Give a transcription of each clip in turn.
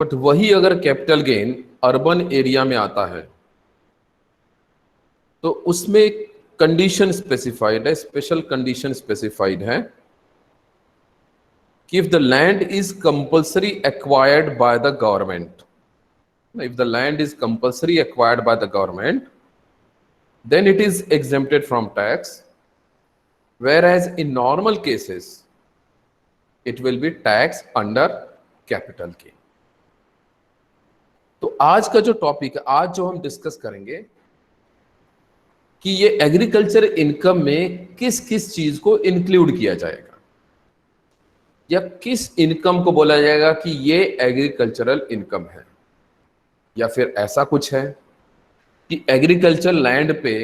But वही अगर capital gain urban area में आता है तो उसमें कंडीशन स्पेसिफाइड है, स्पेशल कंडीशन स्पेसिफाइड है कि if the land is compulsory acquired by the government, if the land is compulsory acquired by the government, then it is exempted from tax, whereas in normal cases it will be taxed under capital gain. तो आज का जो topic है, आज जो हम discuss करेंगे कि ये एग्रीकल्चर इनकम में किस किस चीज को इंक्लूड किया जाएगा या किस इनकम को बोला जाएगा कि ये एग्रीकल्चरल इनकम है, या फिर ऐसा कुछ है कि एग्रीकल्चर लैंड पे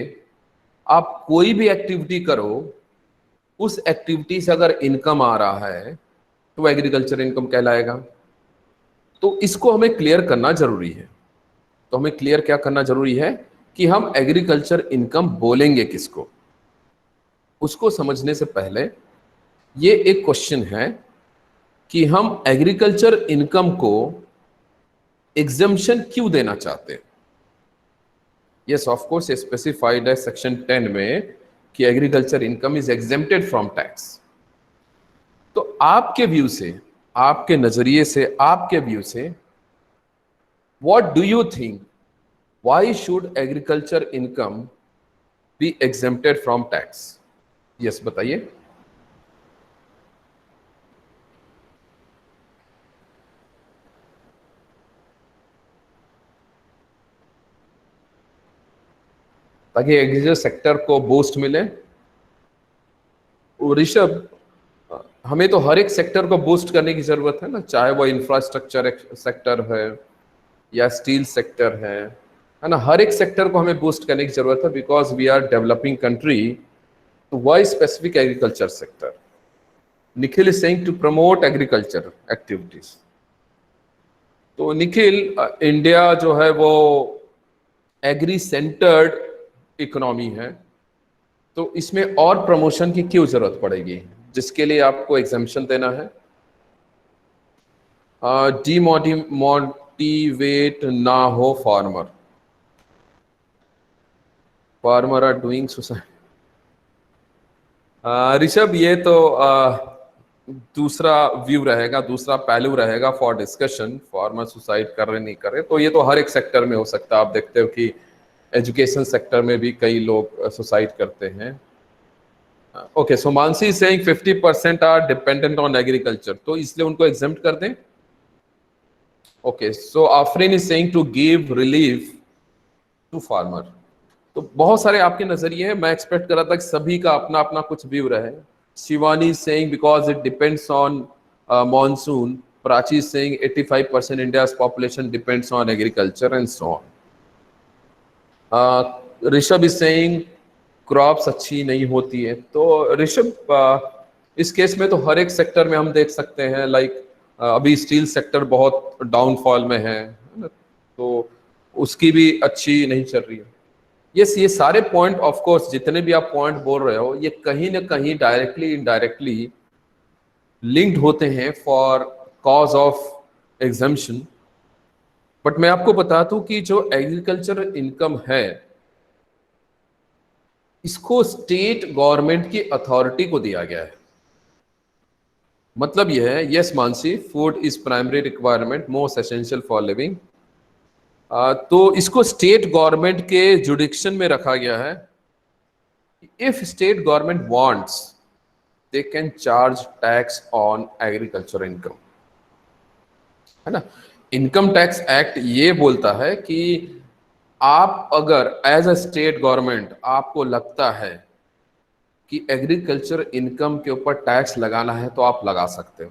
आप कोई भी एक्टिविटी करो, उस एक्टिविटी से अगर इनकम आ रहा है तो एग्रीकल्चर इनकम कहलाएगा। तो इसको हमें क्लियर करना जरूरी है। तो हमें क्लियर क्या करना जरूरी है कि हम एग्रीकल्चर इनकम बोलेंगे किसको। उसको समझने से पहले ये एक क्वेश्चन है कि हम एग्रीकल्चर इनकम को एग्जम्पशन क्यों देना चाहते हैं। यस, ऑफ कोर्स स्पेसिफाइड है सेक्शन 10 में कि agriculture income is exempted from tax. तो आपके व्यू से, आपके नजरिए से, आपके व्यू से what do you think, why should agriculture income B exempted from tax? Yes, बताइए। ताकि एग्रीकल्चर सेक्टर को बूस्ट मिले। ऋषभ, हमें तो हर एक सेक्टर को बूस्ट करने की जरूरत है ना, चाहे वो इंफ्रास्ट्रक्चर सेक्टर है या स्टील सेक्टर है ना, हर एक सेक्टर को हमें बूस्ट करने की जरूरत है, because we are developing country. तो why specific agriculture sector? Nikhil is saying to promote agriculture activities. तो निखिल, इंडिया जो है वो एग्री सेंटर्ड इकोनॉमी है, तो इसमें और प्रमोशन की क्यों जरूरत पड़ेगी, जिसके लिए आपको एग्जम्पशन देना है? डिमोटिवेट ना हो farmer, farmer are doing suicide. Rishabh, ये तो दूसरा व्यू रहेगा, दूसरा पहलू रहेगा फॉर डिस्कशन। फार्मर सुसाइड कर रहे नहीं कर रहे, तो ये तो हर एक सेक्टर में हो सकता है। आप देखते हो कि एजुकेशन सेक्टर में भी कई लोग सुसाइड करते हैं। Okay, so Mansi saying 50% are dependent on agriculture, तो इसलिए उनको एग्जेम्प्ट कर दें। Okay, so Afreen is saying to give relief to farmer. तो बहुत सारे आपके नजरिए हैं, मैं एक्सपेक्ट कर रहा था कि सभी का अपना अपना कुछ व्यू रहे। Shivani saying because it depends on monsoon. Prachi saying 85% India's population depends on agriculture and so on. Rishabh is saying crops अच्छी नहीं होती है। तो ऋषभ, इस केस में तो हर एक सेक्टर में हम देख सकते हैं, लाइक अभी स्टील सेक्टर बहुत डाउनफॉल में है ना, तो उसकी भी अच्छी नहीं चल रही है। यस, ये सारे पॉइंट, ऑफ कोर्स जितने भी आप पॉइंट बोल रहे हो, ये कहीं ना कहीं डायरेक्टली इनडायरेक्टली लिंक्ड होते हैं for cause of exemption. But मैं आपको बता दूं कि जो एग्रीकल्चर इनकम है, इसको स्टेट गवर्नमेंट की अथॉरिटी को दिया गया है। मतलब यह है, yes Mansi, food is primary requirement most essential for living. तो इसको स्टेट गवर्नमेंट के जुडिक्शन में रखा गया है। If state government wants, they can charge tax on agriculture income, है ना। इनकम टैक्स एक्ट ये बोलता है कि आप अगर एज अ स्टेट गवर्नमेंट आपको लगता है कि एग्रीकल्चर इनकम के ऊपर टैक्स लगाना है तो आप लगा सकते हो।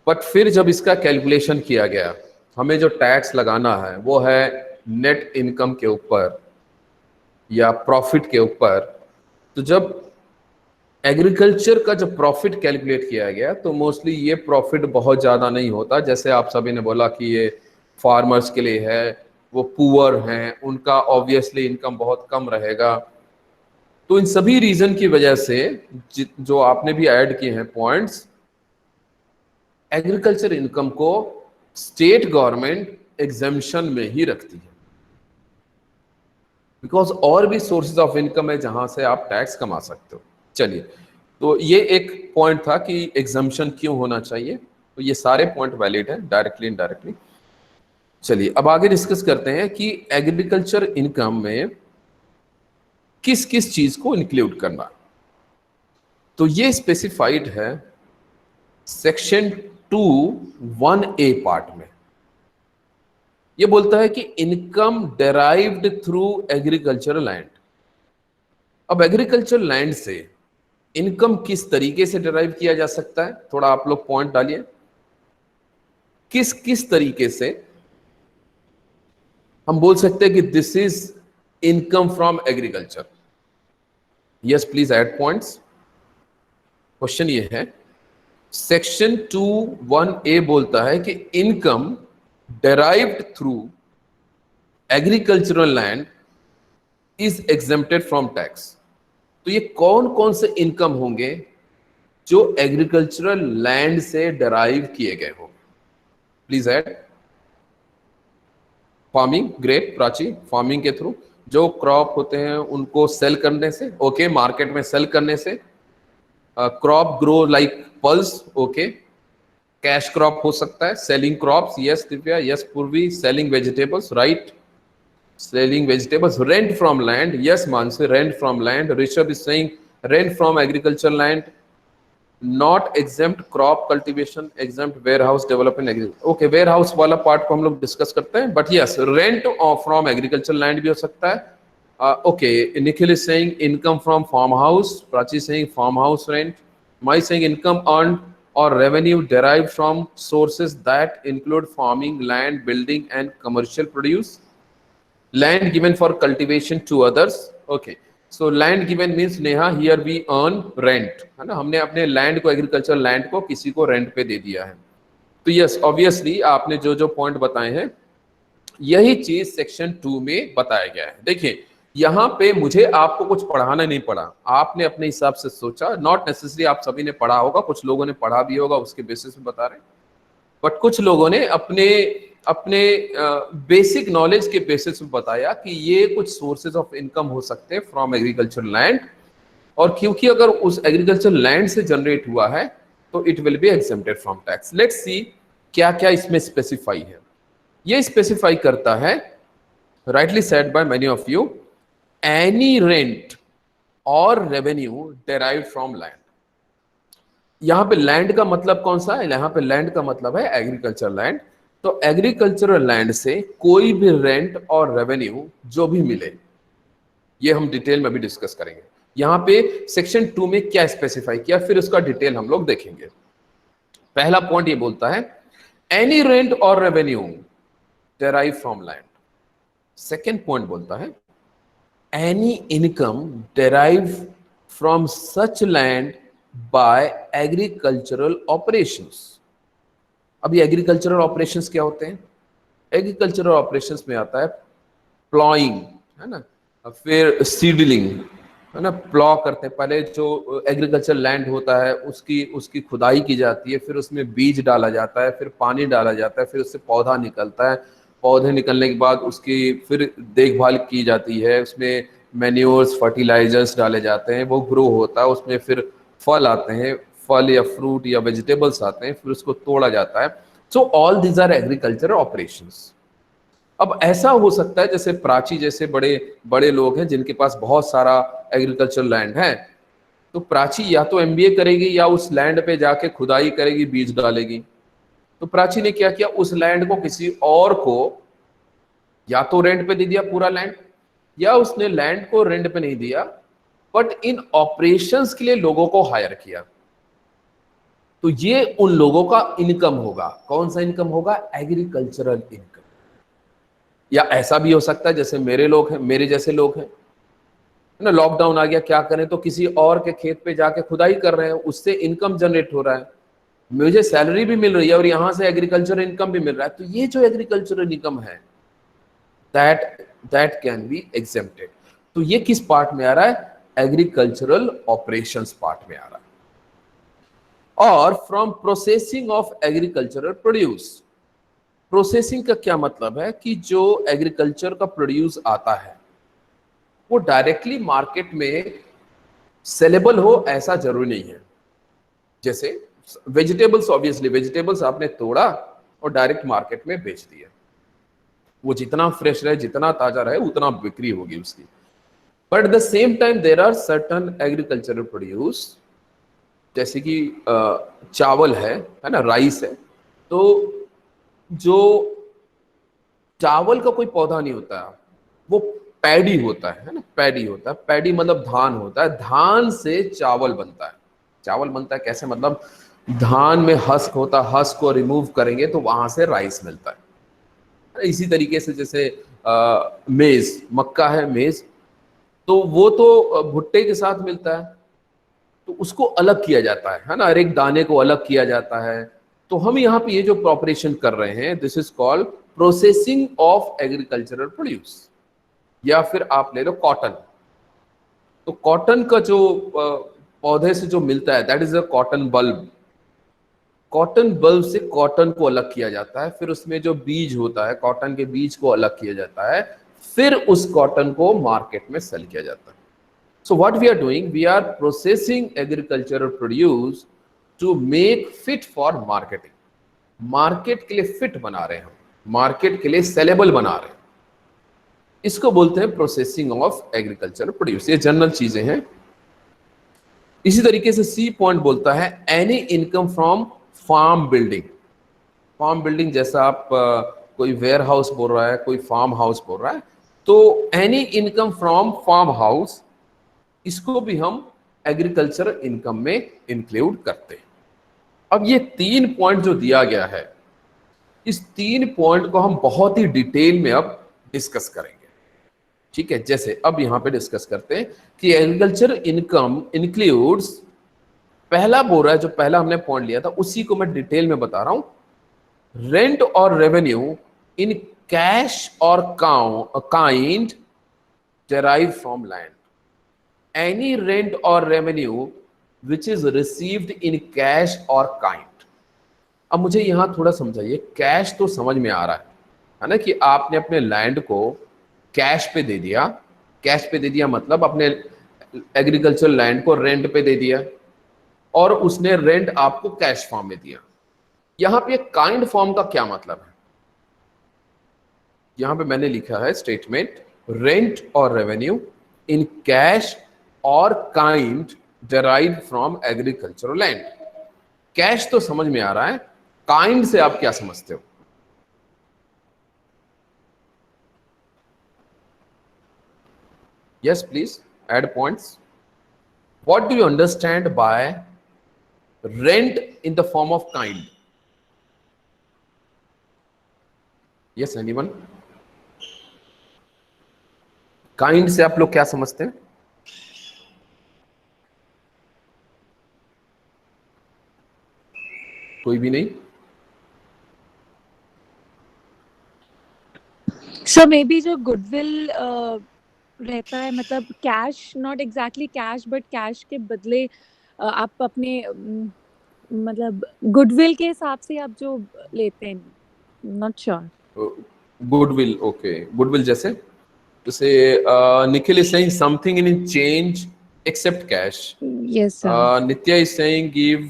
बट फिर जब इसका कैलकुलेशन किया गया, हमें जो टैक्स लगाना है वो है नेट इनकम के ऊपर या प्रॉफिट के ऊपर। तो जब एग्रीकल्चर का जो प्रॉफिट कैलकुलेट किया गया, तो मोस्टली ये प्रॉफिट बहुत ज़्यादा नहीं होता। जैसे आप सभी ने बोला कि ये फार्मर्स के लिए है, वो पुअर हैं, उनका ऑब्वियसली इनकम बहुत कम रहेगा। तो इन सभी रीजन की वजह से जो आपने भी ऐड किए हैं पॉइंट्स, एग्रीकल्चर इनकम को स्टेट गवर्नमेंट एग्जेम्पशन में ही रखती है, बिकॉज और भी सोर्सेज ऑफ इनकम है जहां से आप टैक्स कमा सकते हो। चलिए, तो ये एक पॉइंट था कि एग्जेम्पशन क्यों होना चाहिए, तो ये सारे पॉइंट वैलिड है डायरेक्टली इनडायरेक्टली। चलिए अब आगे डिस्कस करते हैं कि एग्रीकल्चर इनकम में किस किस चीज को इंक्लूड करना। तो ये स्पेसिफाइड है सेक्शन 2(1)(a) पार्ट में। ये बोलता है कि income derived through agricultural land. अब एग्रीकल्चर लैंड से इनकम किस तरीके से डेराइव किया जा सकता है, थोड़ा आप लोग पॉइंट डालिए, किस किस तरीके से हम बोल सकते हैं कि this is income from agriculture. Yes please add points. Question ये है, सेक्शन 2(1)(a) बोलता है कि income derived through agricultural land is exempted from tax. तो ये कौन कौन से इनकम होंगे जो एग्रीकल्चरल लैंड से डेराइव किए गए होंगे? Please add. Farming, great Prachi, farming के थ्रू जो क्रॉप होते हैं उनको सेल करने से, ओके, मार्केट में सेल करने से। Crop grow like pulse, okay. Cash crop हो सकता है, selling crops, yes Divya, yes Purvi, selling vegetables, right, selling vegetables. Rent from land, yes Mansi, rent from land. Rishabh is saying rent from agriculture land. Not exempt crop cultivation, exempt warehouse development agriculture. Okay, warehouse वाला part को हम लोग discuss करते हैं, but yes rent from agriculture land भी हो सकता है। Okay, Nikhil is saying income from farm house, Prachi saying farm house rent, my saying income earned or revenue derived from sources that include farming, land, building and commercial produce. Land given for cultivation to others. Okay, so land given means Neha here we earn rent, है ना, हमने अपने land को, agriculture land को किसी को rent पे दे दिया है। तो यस ऑब्वियसली आपने जो जो पॉइंट बताए हैं यही चीज सेक्शन 2 में बताया गया है। देखिए यहाँ पे मुझे आपको कुछ पढ़ाना नहीं पड़ा, आपने अपने हिसाब से सोचा, नॉट नेसेसरी आप सभी ने पढ़ा होगा, कुछ लोगों ने पढ़ा भी होगा उसके बेसिस पे बता रहे हैं, बट कुछ लोगों ने अपने अपने बेसिक नॉलेज के बेसिस पे बताया कि ये कुछ सोर्सेज ऑफ इनकम हो सकते हैं फ्रॉम एग्रीकल्चर लैंड, और क्योंकि अगर उस एग्रीकल्चर लैंड से जनरेट हुआ है तो it will be exempted from tax. Let's see क्या क्या इसमें स्पेसिफाई है। ये स्पेसिफाई करता है, rightly said by many of you, any rent or revenue derived from land। यहां पे लैंड का मतलब कौन सा है? यहां पे लैंड का मतलब है एग्रीकल्चर लैंड। तो एग्रीकल्चरल लैंड से कोई भी रेंट और रेवेन्यू जो भी मिले, ये हम डिटेल में भी डिस्कस करेंगे। यहां पे सेक्शन 2 में क्या स्पेसिफाई किया, फिर उसका डिटेल हम लोग देखेंगे। पहला पॉइंट ये बोलता है एनी रेंट और revenue derive from land. Second point बोलता है any income derived from such land by agricultural operations। अभी एग्रीकल्चरल ऑपरेशंस क्या होते हैं? एग्रीकल्चरल ऑपरेशंस में आता है प्लॉइंग, है ना, फिर सीडलिंग, है ना, प्लॉ करते हैं, पहले जो एग्रीकल्चर लैंड होता है उसकी उसकी खुदाई की जाती है, फिर उसमें बीज डाला जाता है, फिर पानी डाला जाता है, फिर उससे पौधा निकलता है, पौधे निकलने के बाद उसकी फिर देखभाल की जाती है, उसमें मैन्योर्स, फर्टिलाइजर्स डाले जाते हैं, वो ग्रो होता है, उसमें फिर फल आते हैं, फल या फ्रूट या वेजिटेबल्स आते हैं, फिर उसको तोड़ा जाता है। So all these are agricultural operations. अब ऐसा हो सकता है जैसे प्राची जैसे बड़े बड़े लोग हैं जिनके पास बहुत सारा एग्रीकल्चर लैंड है, तो प्राची या तो एमबीए करेगी या उस लैंड पे जाके खुदाई करेगी, बीज डालेगी। तो प्राची ने क्या किया, उस लैंड को किसी और को या तो रेंट पे दे दिया पूरा लैंड, या उसने लैंड को रेंट पे नहीं दिया बट इन ऑपरेशंस के लिए लोगों को हायर किया। तो ये उन लोगों का इनकम होगा। कौन सा इनकम होगा? Agricultural income. या ऐसा भी हो सकता है जैसे मेरे लोग हैं, मेरे जैसे लोग हैं ना, लॉकडाउन आ गया, क्या करें, तो किसी और के खेत पे जाके खुदाई कर रहे हैं, उससे इनकम जनरेट हो रहा है, मुझे सैलरी भी मिल रही है और यहां से एग्रीकल्चर इनकम भी मिल रहा है। तो ये जो एग्रीकल्चरल इनकम है दैट कैन बी एग्जेम्प्टेड। तो ये किस पार्ट में आ रहा है? एग्रीकल्चरल ऑपरेशंस पार्ट में आ रहा है। और from processing of agricultural produce, processing का क्या मतलब है कि जो एग्रीकल्चर का प्रोड्यूस आता है वो डायरेक्टली मार्केट में सेलेबल हो ऐसा जरूरी नहीं है। जैसे वेजिटेबल्स, ऑब्वियसली वेजिटेबल्स आपने तोड़ा और डायरेक्ट मार्केट में बेच दिया, वो जितना फ्रेश रहे जितना ताजा रहे उतना बिक्री होगी उसकी। But at the same time there are certain agricultural produce, जैसे कि चावल है ना, राइस है। तो जो चावल का कोई पौधा नहीं होता है, वो पैडी होता है ना, पैडी होता है। पैडी मतलब धान होता है, धान से चावल बनता है। चावल बनता है कैसे, मतलब धान में हस्क होता है, हस्क को रिमूव करेंगे तो वहां से राइस मिलता है। इसी तरीके से जैसे मेज, मक्का है मेज, तो वो तो भुट्टे के साथ मिलता है, तो उसको अलग किया जाता है ना, हर एक दाने को अलग किया जाता है। तो हम यहाँ पे ये जो ऑपरेशन कर रहे हैं, this is called processing of agricultural produce. या फिर आप ले लो कॉटन, तो कॉटन का जो पौधे से जो मिलता है that is a cotton bulb. Cotton bulb से कॉटन को अलग किया जाता है, फिर उसमें जो बीज होता है कॉटन के बीज को अलग किया जाता है, फिर उस कॉटन को मार्केट में सेल किया जाता है। So what we are doing, we are processing agricultural produce to make fit for marketing. Market के लिए फिट बना रहे हैं हम, मार्केट के लिए सेलेबल बना रहे हैं, इसको बोलते हैं प्रोसेसिंग ऑफ एग्रीकल्चरल प्रोड्यूस। ये जनरल चीजें हैं। इसी तरीके से सी पॉइंट बोलता है any income from farm building. Farm building जैसा आप कोई वेयर हाउस बोल रहा है, कोई फार्म हाउस बोल रहा है, तो any income from farm house, इसको भी हम एग्रीकल्चर इनकम में इंक्लूड करते हैं। अब ये 3 पॉइंट जो दिया गया है, इस 3 पॉइंट को हम बहुत ही डिटेल में अब डिस्कस करेंगे, ठीक है। जैसे अब यहां पे डिस्कस करते हैं कि एग्रीकल्चर इनकम इंक्लूड्स, पहला बोल रहा है, जो पहला हमने पॉइंट लिया था उसी को मैं डिटेल में बता रहा हूं। रेंट और रेवेन्यू इन कैश और kind derive from land. any rent or revenue which is received in cash or kind। अब मुझे यहां थोड़ा समझाइए, कैश तो समझ में आ रहा है ना, कि आपने अपने लैंड को कैश पे दे दिया। कैश पे दे दिया मतलब अपने एग्रीकल्चर लैंड को रेंट पे दे दिया और उसने रेंट आपको कैश फॉर्म में दिया। यहां पे काइंड फॉर्म का क्या मतलब है, यहां पे मैंने लिखा है स्टेटमेंट, रेंट और रेवेन्यू इन कैश और kind derive from agricultural land. Cash तो समझ में आ रहा है, काइंड से आप क्या समझते हो? Yes please add points. What do you understand by rent in the form of kind? Yes anyone? Kind से आप लोग क्या समझते हैं? कोई भी नहीं? सो मे बी जो गुडविल रहता है, मतलब cash, not exactly cash but cash के बदले आप अपने मतलब गुडविल के हिसाब से आप जो लेते हैं, not sure. Goodwill, okay, goodwill जैसे Nikhil is saying something in change except cash. Yes sir. Nitya is saying give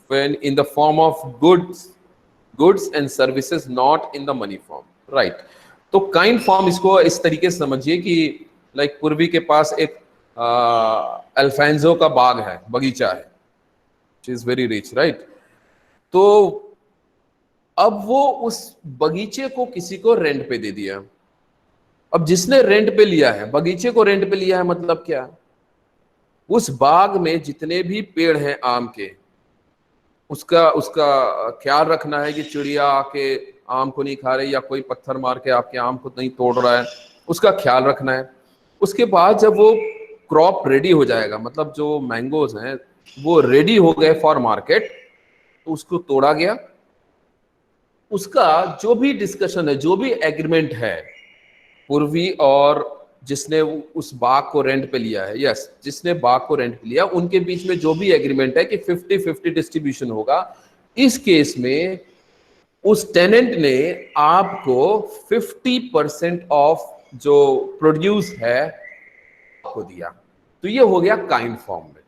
when in the form of goods and services, not in the money form, right? तो kind form इसको इस तरीके से समझिए कि like पूर्वी के पास एक अल्फेंजो का बाग है, बगीचा है, which is very rich, right? तो अब वो उस बगीचे को किसी को रेंट पे दे दिया। अब जिसने रेंट पे लिया है, बगीचे को रेंट पे लिया है, मतलब क्या, उस बाग में जितने भी पेड़ हैं आम के, उसका उसका ख्याल रखना है कि चिड़िया आके आम को नहीं खा रही या कोई पत्थर मार के आपके आम को नहीं तोड़ रहा है, उसका ख्याल रखना है। उसके बाद जब वो क्रॉप रेडी हो जाएगा, मतलब जो मैंगोज हैं वो रेडी हो गए फॉर मार्केट, तो उसको तोड़ा गया। उसका जो भी डिस्कशन है, जो भी एग्रीमेंट है पूर्वी और जिसने उस बाग को रेंट पे लिया है, यस, जिसने बाग को रेंट पे लिया, उनके बीच में जो भी एग्रीमेंट है कि 50-50 डिस्ट्रीब्यूशन होगा। इस केस में उस टेनेंट ने आपको 50% ऑफ जो प्रोड्यूस है को दिया, तो ये हो गया काइंड फॉर्म में।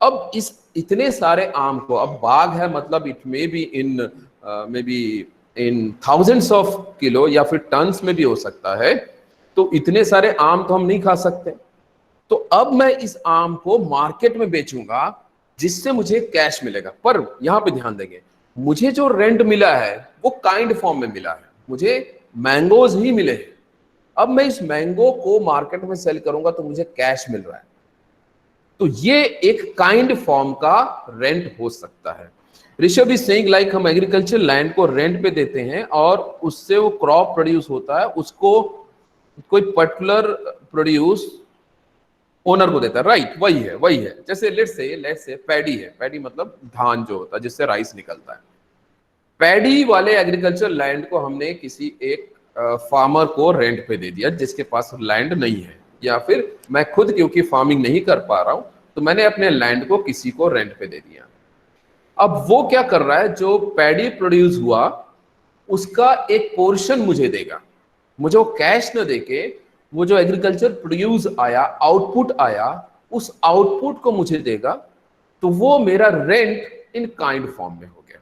अब इस इतने सारे आम को, अब बाग है मतलब it may be in thousands of kilo या फिर टन्स में भी हो सकता है, तो इतने सारे आम तो हम नहीं खा सकते। तो अब मैं इस आम को मार्केट में बेचूंगा जिससे मुझे कैश मिलेगा। पर यहां पे ध्यान देंगे, मुझे जो रेंट मिला है वो काइंड फॉर्म में मिला है, मुझे मैंगोज ही मिले हैं। अब मैं इस मैंगो को मार्केट में सेल करूंगा तो मुझे कैश मिल रहा है, तो ये एक काइंड फॉर्म का रेंट हो सकता है। ऋषभ इज सेइंग लाइक हम एग्रीकल्चर लैंड को रेंट पे देते हैं और उससे वो क्रॉप प्रोड्यूस होता है, उसको कोई पर्टिकुलर प्रोड्यूस ओनर को देता है, राइट? वही है। जैसे लेट्स से पैडी है, पैडी मतलब धान जो होता है जिससे राइस निकलता है। पैडी वाले एग्रीकल्चर लैंड को हमने किसी एक फार्मर को रेंट पे दे दिया जिसके पास लैंड नहीं है, या फिर मैं खुद क्योंकि फार्मिंग नहीं कर पा रहा हूं तो मैंने अपने लैंड को किसी को रेंट पे दे दिया। अब वो क्या कर रहा है, जो पैडी प्रोड्यूस हुआ उसका एक पोर्शन मुझे देगा, मुझे वो कैश न देके वो जो एग्रीकल्चर प्रोड्यूस आया, आउटपुट आया, उस आउटपुट को मुझे देगा, तो वो मेरा रेंट इन काइंड फॉर्म में हो गया।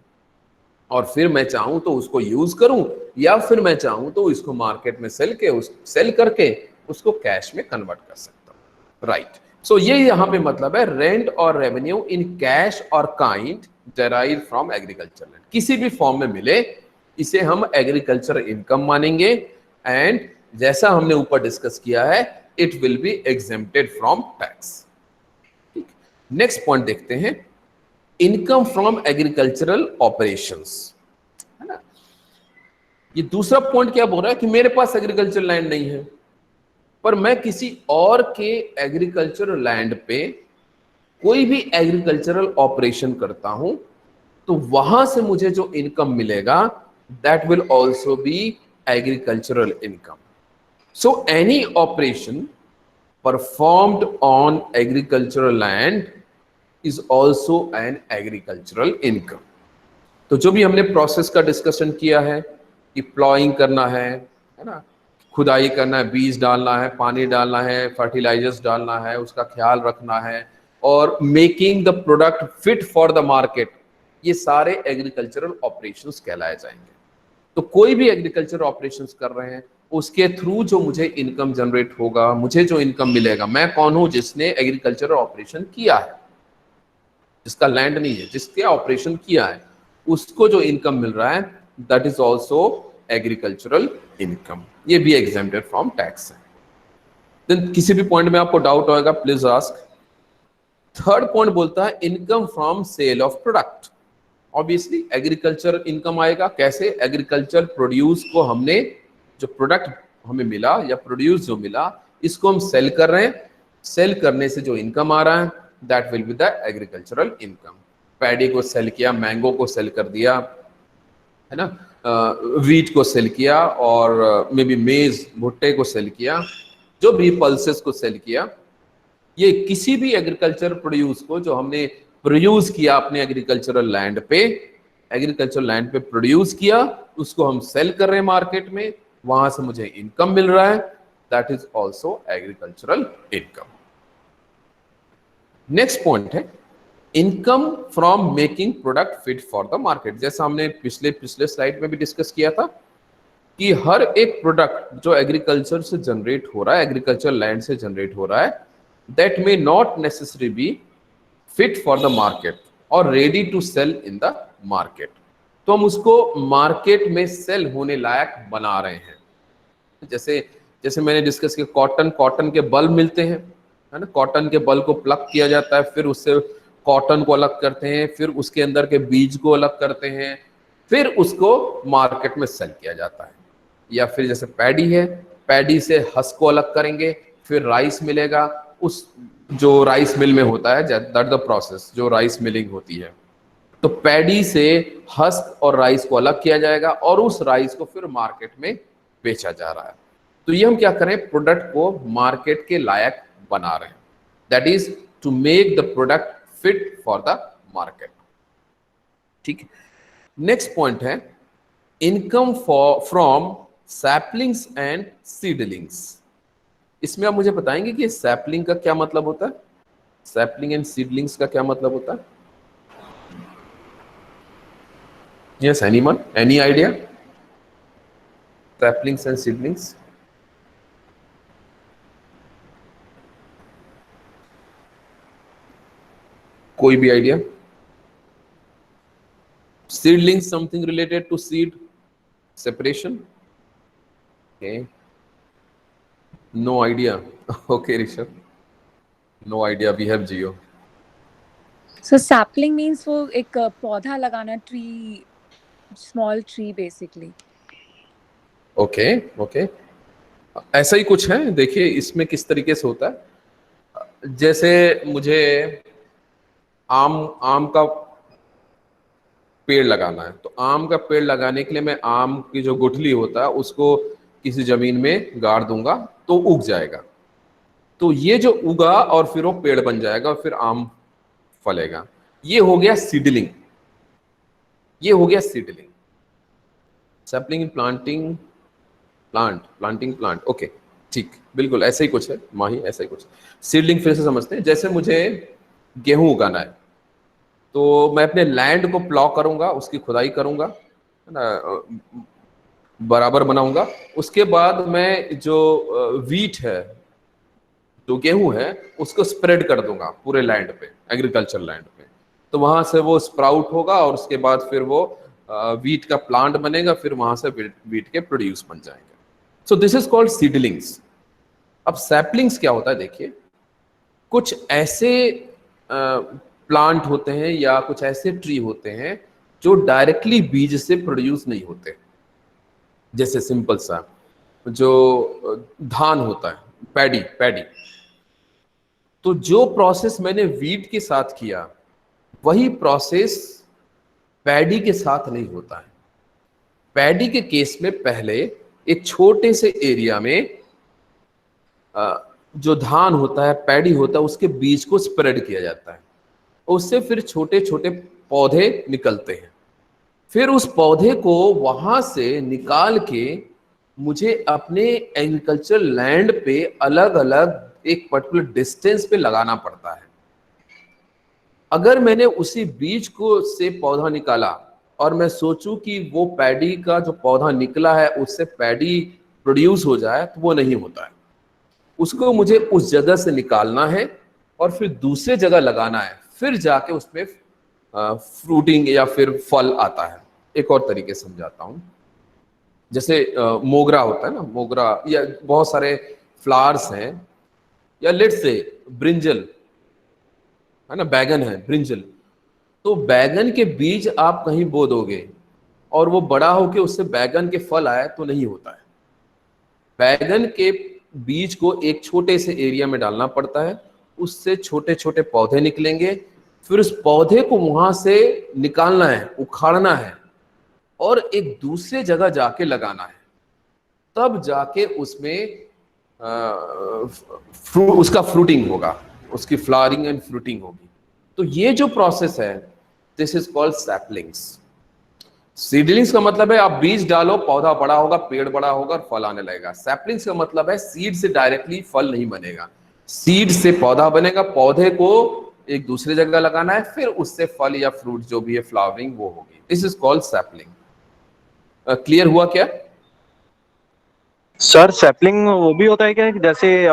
और फिर मैं चाहूं तो उसको यूज करूं या फिर मैं चाहूं तो इसको मार्केट में सेल करके उसको कैश में कन्वर्ट कर सकता हूं, राइट? सो ये यहां पे मतलब है रेंट और रेवेन्यू इन कैश और kind derive from agriculture land, किसी भी फॉर्म में मिले इसे हम एग्रीकल्चर इनकम मानेंगे, एंड जैसा हमने ऊपर डिस्कस किया है it will be exempted from tax. ठीक, नेक्स्ट पॉइंट देखते हैं, इनकम फ्रॉम एग्रीकल्चरल ऑपरेशंस, है ना। ये दूसरा पॉइंट क्या बोल रहा है कि मेरे पास एग्रीकल्चर लैंड नहीं है, पर मैं किसी और के एग्रीकल्चर लैंड पे कोई भी एग्रीकल्चरल ऑपरेशन करता हूं, तो वहां से मुझे जो इनकम मिलेगा that will also B agricultural income. So any operation performed on agricultural land is also an agricultural income. तो जो भी हमने प्रोसेस का डिस्कशन किया है कि प्लॉइंग करना है ना, खुदाई करना है, बीज डालना है, पानी डालना है, फर्टिलाइजर्स डालना है, उसका ख्याल रखना है, और making the product fit for the market, ये सारे एग्रीकल्चरल ऑपरेशंस कहलाए जाएंगे। तो कोई भी एग्रीकल्चर ऑपरेशंस कर रहे हैं उसके थ्रू जो मुझे इनकम जनरेट होगा, मुझे जो इनकम मिलेगा, मैं कौन हूं? जिसने एग्रीकल्चरल ऑपरेशन किया है, जिसका लैंड नहीं है, जिसके ऑपरेशन किया है, उसको जो इनकम मिल रहा है that is also agricultural income, ये भी एग्जेम्प्टेड फ्रॉम टैक्स है। देन किसी भी पॉइंट में आपको डाउट होगा प्लीज आस्क। थर्ड पॉइंट बोलता है income from sale of product. Obviously agriculture income आएगा, कैसे? एग्रीकल्चर प्रोड्यूस को हमने, जो प्रोडक्ट हमें मिला या प्रोड्यूस जो मिला, इसको हम सेल कर रहे हैं, सेल करने से जो इनकम आ रहा है that will be the agricultural income. Paddy को सेल किया, मैंगो को सेल कर दिया, है ना, वीट को सेल किया, और मे बी मेज, भुट्टे को सेल किया, जो भी पल्सेस को सेल किया, ये किसी भी एग्रीकल्चर प्रोड्यूस को जो हमने प्रोड्यूस किया अपने एग्रीकल्चरल लैंड पे प्रोड्यूस किया, उसको हम सेल कर रहे हैं मार्केट में, वहां से मुझे इनकम मिल रहा है, that is also agricultural income. Next point है income from making product fit for the market. जैसा हमने पिछले स्लाइड में भी डिस्कस किया था कि हर एक प्रोडक्ट जो एग्रीकल्चर से जनरेट हो रहा है, एग्रीकल्चर लैंड से जनरेट हो रहा है, that may not necessary be fit for the market और ready to sell in the market. तो हम उसको मार्केट में सेल होने लायक बना रहे हैं। जैसे मैंने डिस्कस किया, कॉटन के बल्ब मिलते हैं, है ना, कॉटन के बल्ब को प्लग किया जाता है, फिर उससे कॉटन को अलग करते हैं, फिर उसके अंदर के बीज को अलग करते हैं, फिर उसको मार्केट में सेल किया जाता है। या फिर जैसे पैडी है, पैडी से हस्क को अलग करेंगे, फिर राइस मिलेगा, उस जो राइस मिल में होता है, दैट द प्रोसेस जो राइस मिलिंग होती है। तो पैडी से हस्क और राइस को अलग किया जाएगा और उस राइस को फिर मार्केट में बेचा जा रहा है। तो ये हम क्या करें, प्रोडक्ट को मार्केट के लायक बना रहे हैं, that is to make the product fit for the market. ठीक है, नेक्स्ट पॉइंट है income from saplings and seedlings. इसमें आप मुझे बताएंगे कि सैपलिंग का क्या मतलब होता है, सैपलिंग एंड सीडलिंग्स का क्या मतलब होता है? Yes, anyone, any idea? Saplings and seedlings, कोई भी idea? Seedlings, something related to seed separation? Okay, no idea. Okay, Rishabh, no idea. We have Geo. So sapling means वो एक पौधा लगाना, tree, small tree basically. Okay okay, ऐसा ही कुछ है। देखिए इसमें किस तरीके से होता है, जैसे मुझे आम आम का पेड़ लगाना है, तो आम का पेड़ लगाने के लिए मैं आम की जो गुठली होता है उसको किसी जमीन में गाड़ दूंगा तो उग जाएगा। तो ये जो उगा और फिर वो पेड़ बन जाएगा और फिर आम फलेगा, ये हो गया सीडलिंग, ये हो गया सीडलिंग। सैपलिंग इन प्लांटिंग, प्लांटिंग प्लांट, ओके ठीक, बिल्कुल ऐसा ही कुछ है माही, ऐसा ही कुछ। सीडलिंग फिर से समझते हैं। जैसे मुझे गेहूं उगाना है, तो मैं अपने लैंड को प्लॉ करूंगा, उसकी खुदाई करूंगा, है ना, बराबर बनाऊंगा। उसके बाद मैं जो वीट है, जो गेहूं है, उसको स्प्रेड कर दूंगा पूरे लैंड पे, एग्रीकल्चर लैंड पे। तो वहां से वो स्प्राउट होगा और उसके बाद फिर वो वीट का प्लांट बनेगा, फिर वहां से वीट के प्रोड्यूस बन जाएंगे। So this is called seedlings. अब सैपलिंग्स क्या होता है, देखिए कुछ ऐसे प्लांट होते हैं या कुछ ऐसे ट्री होते हैं जो डायरेक्टली बीज से प्रोड्यूस नहीं होते। जैसे सिंपल सा जो धान होता है, पैडी पैडी, तो जो प्रोसेस मैंने वीट के साथ किया वही प्रोसेस पैडी के साथ नहीं होता है। पैडी के केस में पहले एक छोटे से एरिया में जो धान होता है, पैडी होता है, उसके बीज को स्प्रेड किया जाता है, उससे फिर छोटे छोटे पौधे निकलते हैं। फिर उस पौधे को वहां से निकाल के मुझे अपने एग्रीकल्चर लैंड पे अलग अलग एक पर्टिकुलर डिस्टेंस पे लगाना पड़ता है। अगर मैंने उसी बीज को से पौधा निकाला और मैं सोचूं कि वो पैडी का जो पौधा निकला है उससे पैडी प्रोड्यूस हो जाए, तो वो नहीं होता है। उसको मुझे उस जगह से निकालना है और फिर दूसरे जगह लगाना है, फिर जाके उसमें फ्रूटिंग या फिर फल आता है। एक और तरीके से समझाता हूँ। जैसे मोगरा होता है ना, मोगरा या बहुत सारे फ्लावर्स हैं, या लेट्स से ब्रिंजल है ना, बैगन है, ब्रिंजल। तो बैगन के बीज आप कहीं बो दोगे और वो बड़ा होके उससे बैगन के फल आए, तो नहीं होता है। बैगन के बीज को एक छोटे से एरिया में डालना पड़ता है, उससे छोटे छोटे पौधे निकलेंगे, फिर उस पौधे को वहां से निकालना है, उखाड़ना है और एक दूसरे जगह जाके लगाना है, तब जाके उसमें उसका फ्रूटिंग होगा, उसकी फ्लावरिंग एंड फ्रूटिंग होगी। तो ये जो प्रोसेस है, this is called saplings. Seedlings का मतलब है आप बीज डालो, पौधा बड़ा होगा, पेड़ बड़ा होगा और फल आने लगेगा। सैपलिंग्स का मतलब है सीड से डायरेक्टली फल नहीं बनेगा, सीड से पौधा बनेगा, पौधे को एक दूसरे जगह लगाना है, फिर उससे फल या फ्रूट जो भी है, फ्लावरिंग, वो होगी। This is called sapling. Clear हुआ क्या? सर सैपलिंग वो भी होता है क्या, जैसे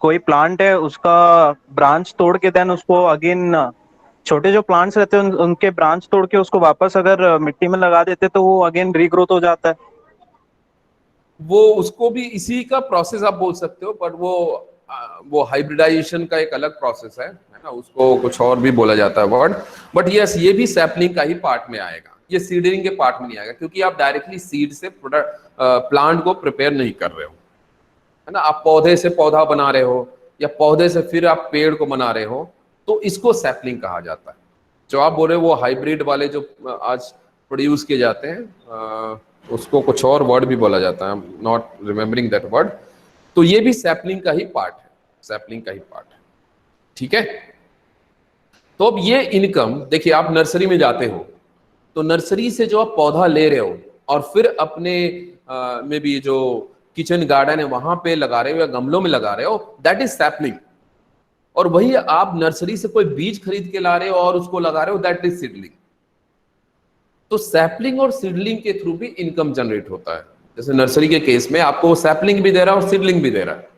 कोई प्लांट है उसका ब्रांच तोड़ के देन उसको अगेन छोटे जो प्लांट्स रहते हैं उनके ब्रांच तोड़ के उसको वापस अगर मिट्टी में लगा देते तो वो अगेन रीग्रोथ हो जाता है? वो उसको भी इसी का प्रोसेस आप बोल सकते हो, बट वो हाइब्रिडाइजेशन का एक अलग प्रोसेस है ना, उसको कुछ और भी बोला जाता है वर्ड। बट यस, ये भी सैपलिंग का ही पार्ट में आएगा, ये सीडलिंग के पार्ट में नहीं आएगा, क्योंकि आप डायरेक्टली सीड से प्रोडक्ट प्लांट को प्रिपेयर नहीं कर रहे हो, है ना। आप पौधे से पौधा बना रहे हो या पौधे से फिर आप पेड़ को बना रहे हो, तो इसको सैपलिंग कहा जाता है। जो आप बोल रहे हो वो हाइब्रिड वाले जो आज प्रोड्यूस किए जाते हैं, उसको कुछ और वर्ड भी बोला जाता है, नॉट रिमेम्बरिंग दैट वर्ड। तो ये भी सैपलिंग का ही पार्ट है, सैपलिंग का ही पार्ट है, ठीक है। तो अब ये इनकम देखिए, आप नर्सरी में जाते हो तो नर्सरी से जो आप पौधा ले रहे हो और फिर अपने में भी जो किचन गार्डन है वहां पे लगा रहे हो या गमलों में लगा रहे हो, दैट इज सैपलिंग। और वही आप नर्सरी से कोई बीज खरीद के ला रहे हो और उसको लगा रहे हो, दैट इज सीडलिंग। तो सैपलिंग और सीडलिंग के थ्रू भी इनकम जनरेट होता है। जैसे नर्सरी के केस में आपको वो सैपलिंग भी दे रहा है और सीडलिंग भी दे रहा है।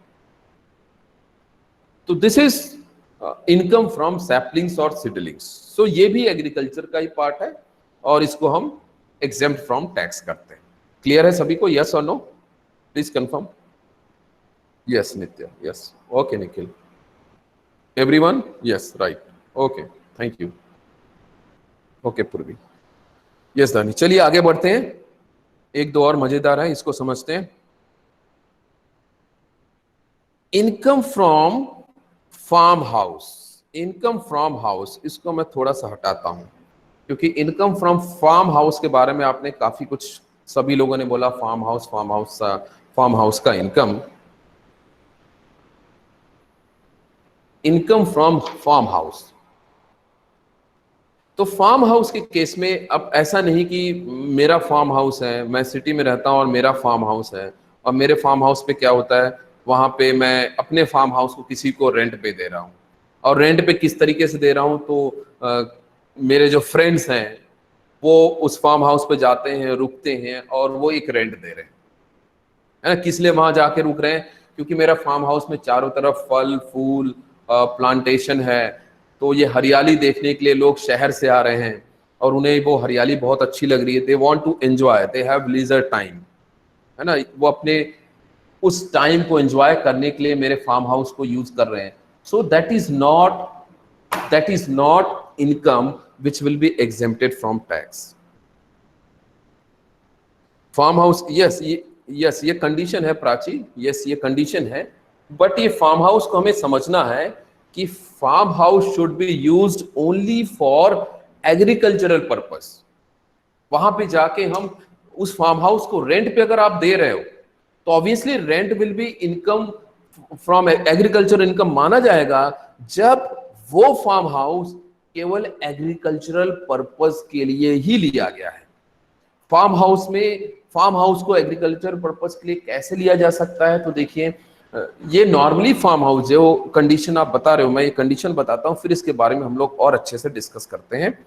तो this is income from saplings और सीडलिंग्स। सो ये भी एग्रीकल्चर का ही पार्ट है और इसको हम एग्जेम्प्ट फ्रॉम टैक्स करते हैं। क्लियर है सभी को? यस और no? Please confirm. Yes Nitya, yes, okay Nikhil, everyone, yes, right, okay, thank you, okay Purvi, yes Dani. चलिए आगे बढ़ते हैं, एक दो और मजेदार है, इसको समझते हैं। Income from farm house, income from house, इसको मैं थोड़ा सा हटाता हूं क्योंकि इनकम फ्रॉम फार्म हाउस के बारे में आपने काफी कुछ, सभी लोगों ने बोला फार्म हाउस का income, income from farm house. तो फार्म हाउस के केस में अब ऐसा नहीं कि मेरा फार्म हाउस है, मैं सिटी में रहता हूं और मेरा फार्म हाउस है, और मेरे फार्म हाउस पे क्या होता है, वहां पे मैं अपने फार्म हाउस को किसी को रेंट पे दे रहा हूं। और रेंट पे किस तरीके से दे रहा हूं, तो मेरे जो फ्रेंड्स हैं वो उस फार्म हाउस पे जाते हैं, रुकते हैं और वो एक रेंट दे रहे हैं, है ना। किस लिए वहां जाके रुक रहे हैं? क्योंकि मेरा फार्म हाउस में चारों तरफ फल फूल प्लांटेशन है, तो ये हरियाली देखने के लिए लोग शहर से आ रहे हैं और उन्हें वो हरियाली बहुत अच्छी लग रही है। They want to enjoy, they have leisure time, है ना। वो अपने उस टाइम को एंजॉय करने के लिए मेरे फार्म हाउस को यूज कर रहे हैं। So that is not income which will be exempted from tax. Farm house, yes ये कंडीशन है प्राची, यस ये कंडीशन है, बट ये फार्म हाउस को हमें समझना है कि farm house should be used only for agricultural purpose. वहां पे जाके हम उस फार्म हाउस को रेंट पे अगर आप दे रहे हो तो obviously rent will be income from agriculture income माना जाएगा, जब वो फार्म हाउस केवल एग्रीकल्चरल पर्पस के लिए ही लिया गया है। फार्म हाउस को एग्रीकल्चर पर्पस के लिए कैसे लिया जा सकता है? तो देखिए, ये नॉर्मली फार्म हाउस जो कंडीशन आप बता रहे हो, मैं ये कंडीशन बताता हूं, फिर इसके बारे में हम लोग और अच्छे से डिस्कस करते हैं।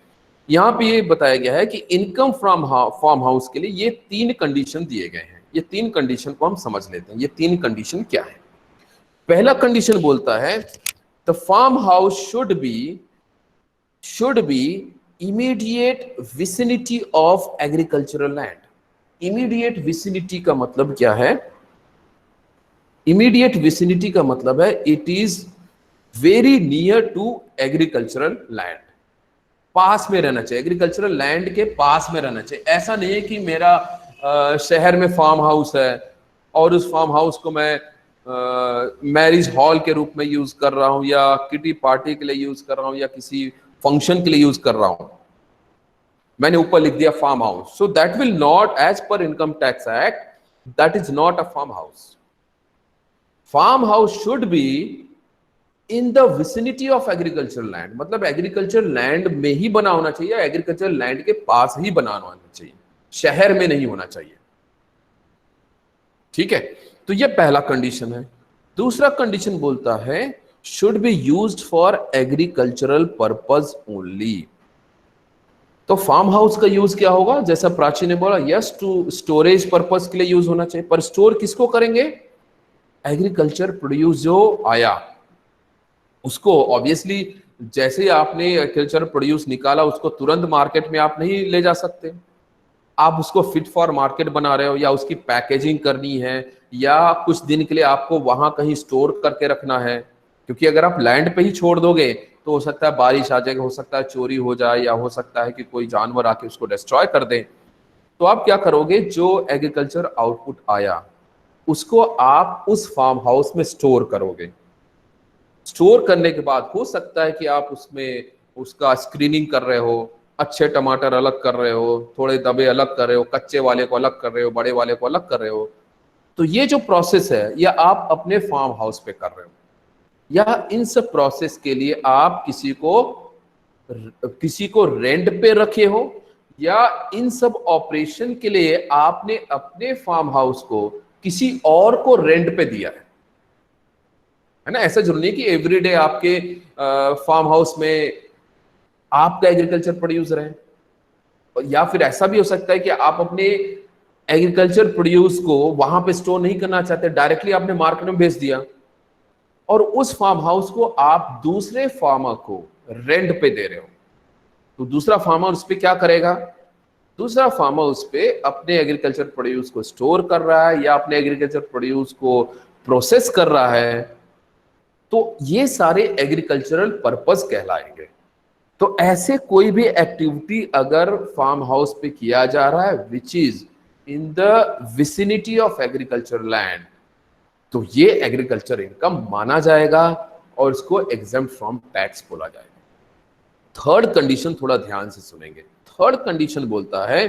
यहाँ पे ये बताया गया है कि इनकम फ्रॉम फार्म हाउस के लिए ये 3 कंडीशन दिए गए हैं। ये 3 कंडीशन को हम समझ लेते हैं। ये 3 कंडीशन क्या है? पहला कंडीशन बोलता है the farm house should be immediate vicinity of agricultural land. Immediate vicinity का मतलब क्या है? इमीडिएट विसिनिटी का मतलब है it is very near to agricultural land. पास में रहना चाहिए, एग्रीकल्चरल लैंड के पास में रहना चाहिए। ऐसा नहीं है कि मेरा शहर में फार्म हाउस है और उस फार्म हाउस को मैं मैरिज हॉल के रूप में यूज कर रहा हूं, या किटी पार्टी के लिए यूज कर रहा हूं, या किसी फंक्शन के लिए यूज कर रहा हूं, मैंने ऊपर लिख दिया farm house. So that will not, as per income tax act, that is not a farm house. Farm house should be in the vicinity of agriculture land, मतलब एग्रीकल्चर लैंड में ही बना होना चाहिए, एग्रीकल्चर लैंड के पास ही बनाना होना चाहिए, शहर में नहीं होना चाहिए। ठीक है, तो ये पहला कंडीशन है। दूसरा कंडीशन बोलता है should be used for agricultural purpose only. तो फार्म हाउस का यूज क्या होगा? जैसा प्राची ने बोला, यस टू स्टोरेज पर्पस के लिए यूज होना चाहिए, पर स्टोर किसको करेंगे? एग्रीकल्चर प्रोड्यूस जो आया उसको। ऑब्वियसली जैसे ही आपने एग्रीकल्चर प्रोड्यूस निकाला, उसको तुरंत मार्केट में आप नहीं ले जा सकते। आप उसको फिट फॉर मार्केट बना रहे हो, या उसकी पैकेजिंग करनी है, या कुछ दिन के लिए आपको वहां कहीं स्टोर करके रखना है। क्योंकि अगर आप लैंड पे ही छोड़ दोगे तो हो सकता है बारिश आ जाए, हो सकता है चोरी हो जाए, या हो सकता है कि कोई जानवर आके उसको डिस्ट्रॉय कर दे। तो आप क्या करोगे? जो एग्रीकल्चर आउटपुट आया उसको आप उस फार्म हाउस में स्टोर करोगे। स्टोर करने के बाद हो सकता है कि आप उसमें उसका स्क्रीनिंग कर रहे हो, अच्छे टमाटर अलग कर रहे हो, थोड़े दबे अलग कर रहे हो, कच्चे वाले को अलग कर रहे हो, बड़े वाले को अलग कर रहे हो। तो ये जो प्रोसेस है ये आप अपने फार्म हाउस पे कर रहे हो, या इन सब प्रोसेस के लिए आप किसी को रेंट पे रखे हो, या इन सब ऑपरेशन के लिए आपने अपने फार्म हाउस को किसी और को रेंट पे दिया है ना। ऐसा जरूरी नहीं कि एवरीडे आपके फार्म हाउस में आपका एग्रीकल्चर प्रोड्यूसर है, या फिर ऐसा भी हो सकता है कि आप अपने एग्रीकल्चर प्रोड्यूस को वहां पे स्टोर नहीं करना चाहते, डायरेक्टली आपने मार्केट में बेच दिया और उस फार्म हाउस को आप दूसरे फार्मर को रेंट पे दे रहे हो। तो दूसरा फार्मर उस पे क्या करेगा? दूसरा फार्मर उस पे अपने एग्रीकल्चर प्रोड्यूस को स्टोर कर रहा है या अपने एग्रीकल्चर प्रोड्यूस को प्रोसेस कर रहा है। तो ये सारे एग्रीकल्चरल पर्पस कहलाएंगे। तो ऐसे कोई भी एक्टिविटी अगर फार्म हाउस पे किया जा रहा है which is in the vicinity of agriculture land, तो ये एग्रीकल्चर इनकम माना जाएगा और इसको एग्जेम्प्ट फ्रॉम टैक्स बोला जाएगा। थर्ड कंडीशन थोड़ा ध्यान से सुनेंगे। थर्ड कंडीशन बोलता है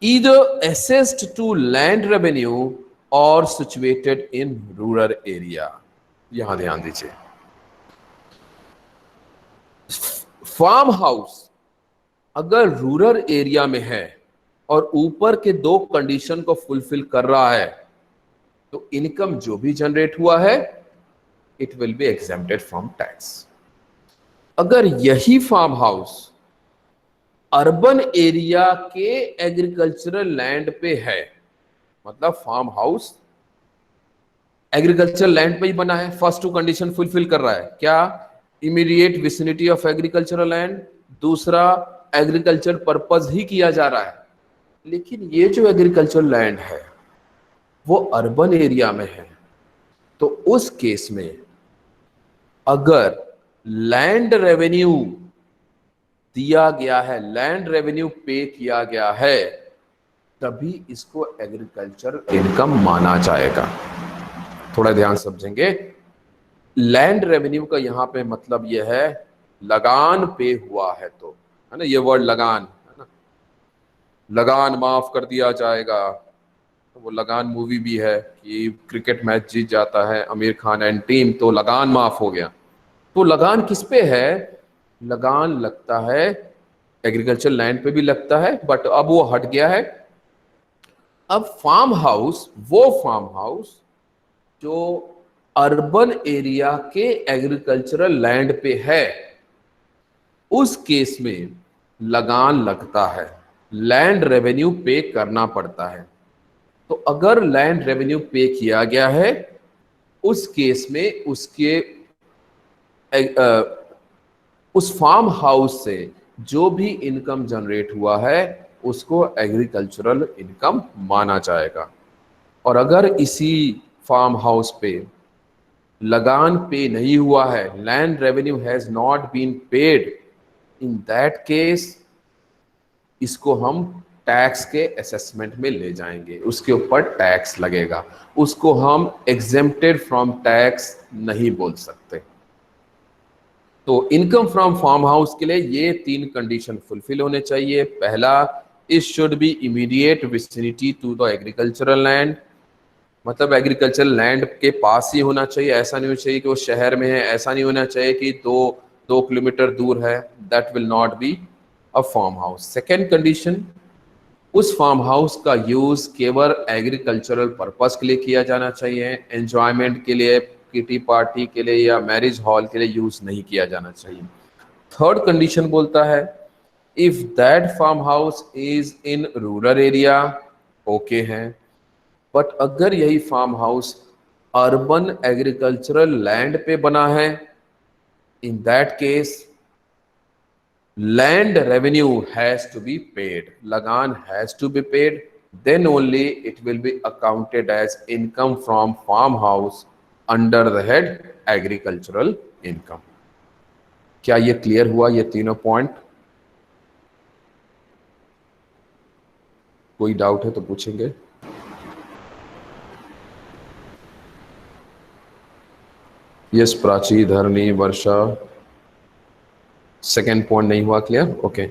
either assessed to land revenue और सिचुएटेड इन रूरल एरिया। यहां ध्यान दीजिए, फार्म हाउस अगर रूरल एरिया में है और ऊपर के दो कंडीशन को फुलफिल कर रहा है तो इनकम जो भी जनरेट हुआ है it will be exempted from tax. अगर यही फार्म हाउस अर्बन एरिया के एग्रीकल्चरल लैंड पे है, मतलब फार्म हाउस एग्रीकल्चरल लैंड पे ही बना है, फर्स्ट टू कंडीशन फुलफिल कर रहा है, क्या? Immediate vicinity of agricultural land, दूसरा एग्रीकल्चर पर्पस ही किया जा रहा है, लेकिन ये जो एग्रीकल्चरल लैंड है वो अर्बन एरिया में है, तो उस केस में अगर लैंड रेवेन्यू दिया गया है, लैंड रेवेन्यू पे किया गया है, तभी इसको एग्रीकल्चर इनकम माना जाएगा। थोड़ा ध्यान समझेंगे। लैंड रेवेन्यू का यहां पे मतलब यह है लगान पे हुआ है, तो है ना, ये वर्ड लगान है ना, लगान माफ कर दिया जाएगा। तो वो लगान मूवी भी है कि क्रिकेट मैच जीत जाता है आमिर खान एंड टीम, तो लगान माफ हो गया। तो लगान किस पे है? लगान लगता है एग्रीकल्चर लैंड पे भी लगता है, बट अब वो हट गया है। अब फार्म हाउस, वो फार्म हाउस जो अर्बन एरिया के एग्रीकल्चरल लैंड पे है, उस केस में लगान लगता है, लैंड रेवेन्यू पे करना पड़ता है। तो अगर लैंड रेवेन्यू पे किया गया है उस केस में उसके उस फार्म हाउस से जो भी इनकम जनरेट हुआ है उसको एग्रीकल्चरल इनकम माना जाएगा। और अगर इसी फार्म हाउस पे लगान पे नहीं हुआ है, land revenue has not been paid, in that case इसको हम टैक्स के असेसमेंट में ले जाएंगे, उसके ऊपर टैक्स लगेगा, उसको हम एग्जेम्प्टेड फ्रॉम टैक्स नहीं बोल सकते। तो इनकम फ्रॉम फार्म हाउस के लिए ये तीन कंडीशन फुलफिल होने चाहिए। पहला, it should be immediate vicinity to the agricultural land, मतलब एग्रीकल्चरल लैंड के पास ही होना चाहिए, ऐसा नहीं होना चाहिए कि वो शहर में है, ऐसा नहीं होना चाहिए कि दो किलोमीटर दूर है, that will not be a farm house. Second condition, उस फार्म हाउस का यूज केवल एग्रीकल्चरल पर्पस के लिए किया जाना चाहिए, एंजॉयमेंट के लिए, किटी पार्टी के लिए या मैरिज हॉल के लिए यूज नहीं किया जाना चाहिए। थर्ड कंडीशन बोलता है if that farmhouse is in rural area, okay है, बट अगर यही farmhouse urban agricultural land पे बना है, in that case land revenue has to be paid, लगान has to be paid, then only it will be accounted as income from farmhouse under the head agricultural income। क्या ये clear हुआ ये तीनों point? कोई डाउट है तो पूछेंगे। यस प्राची, धरनी, वर्षा, सेकेंड पॉइंट नहीं हुआ क्लियर? ओके।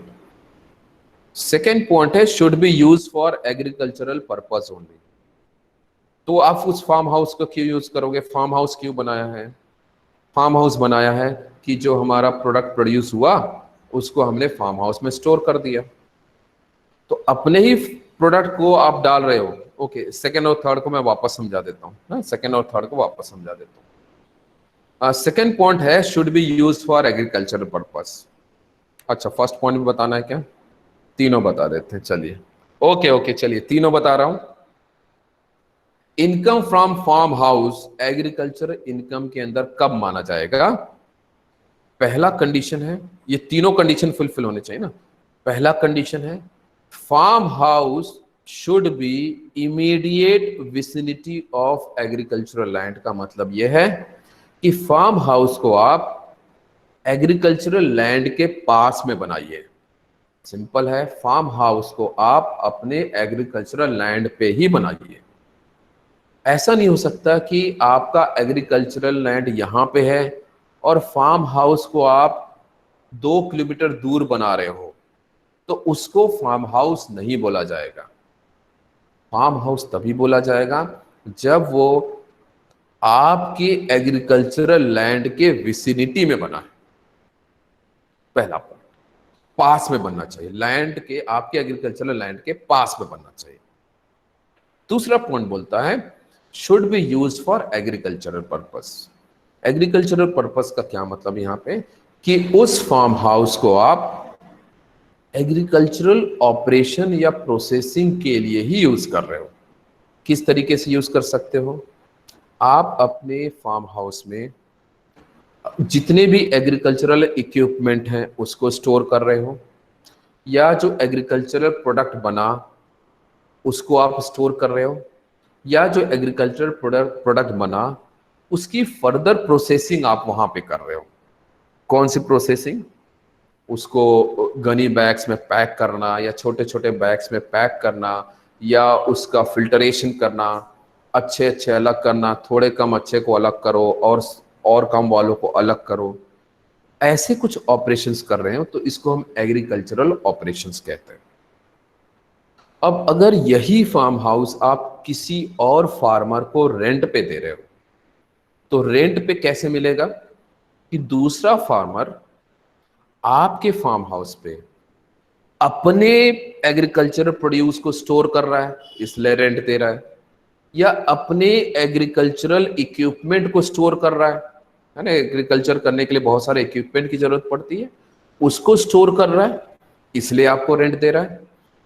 सेकेंड पॉइंट है should be use for agricultural purpose only. तो आप उस फार्म हाउस को क्यों यूज करोगे? फार्म हाउस क्यों बनाया है? फार्म हाउस बनाया है कि जो हमारा प्रोडक्ट प्रोड्यूस हुआ उसको हमने फार्म हाउस में स्टोर कर दिया, तो अपने ही प्रोडक्ट को आप डाल रहे हो। ओके, सेकेंड और थर्ड को मैं वापस समझा देता हूँ, सेकेंड और थर्ड को वापस समझा देता हूँ। सेकेंड पॉइंट है should be use for agricultural purpose. अच्छा, फर्स्ट पॉइंट भी बताना है क्या? तीनों बता देते हैं, चलिए। ओके ओके, चलिए तीनों बता रहा हूं। Income from farm house agriculture income के अंदर कब माना जाएगा? पहला कंडीशन है, ये तीनों कंडीशन फुलफिल होने चाहिए ना। पहला कंडीशन है farm house should be immediate vicinity of agricultural land. का मतलब यह है कि फार्म हाउस को आप एग्रीकल्चरल लैंड के पास में बनाइए। सिंपल है, फार्म हाउस को आप अपने एग्रीकल्चरल लैंड पे ही बनाइए। ऐसा नहीं हो सकता कि आपका एग्रीकल्चरल लैंड यहाँ पे है और फार्म हाउस को आप 2 किलोमीटर दूर बना रहे हो, तो उसको फार्म हाउस नहीं बोला जाएगा। फार्म हाउस तभी बोला जाएगा जब वो आपके एग्रीकल्चरल लैंड के विसिनिटी में बना है। पहला पॉइंट, पास में बनना चाहिए, लैंड के, आपके एग्रीकल्चरल लैंड के पास में बनना चाहिए। दूसरा पॉइंट बोलता है should be used for agricultural purpose. Agricultural purpose का क्या मतलब यहां पे कि उस फार्म हाउस को आप एग्रीकल्चरल ऑपरेशन या प्रोसेसिंग के लिए ही यूज कर रहे हो। किस तरीके से यूज कर सकते हो? आप अपने फार्म हाउस में जितने भी एग्रीकल्चरल इक्विपमेंट हैं उसको स्टोर कर रहे हो, या जो एग्रीकल्चरल प्रोडक्ट बना उसको आप स्टोर कर रहे हो, या जो एग्रीकल्चरल प्रोडक्ट बना उसकी फर्दर प्रोसेसिंग आप वहां पे कर रहे हो। कौन सी प्रोसेसिंग? उसको गनी बैग्स में पैक करना या छोटे छोटे बैग्स में पैक करना, या उसका फिल्टरेशन करना, अच्छे अच्छे अलग करना, थोड़े कम अच्छे को अलग करो और कम वालों को अलग करो। ऐसे कुछ ऑपरेशंस कर रहे हो तो इसको हम एग्रीकल्चरल ऑपरेशंस कहते हैं। अब अगर यही फार्म हाउस आप किसी और फार्मर को रेंट पे दे रहे हो, तो रेंट पे कैसे मिलेगा कि दूसरा फार्मर आपके फार्म हाउस पे अपने एग्रीकल्चरल प्रोड्यूस को स्टोर कर रहा है इसलिए रेंट दे रहा है, या अपने एग्रीकल्चरल इक्विपमेंट को स्टोर कर रहा है ना, एग्रीकल्चर करने के लिए बहुत सारे इक्विपमेंट की जरूरत पड़ती है, उसको स्टोर कर रहा है इसलिए आपको रेंट दे रहा है,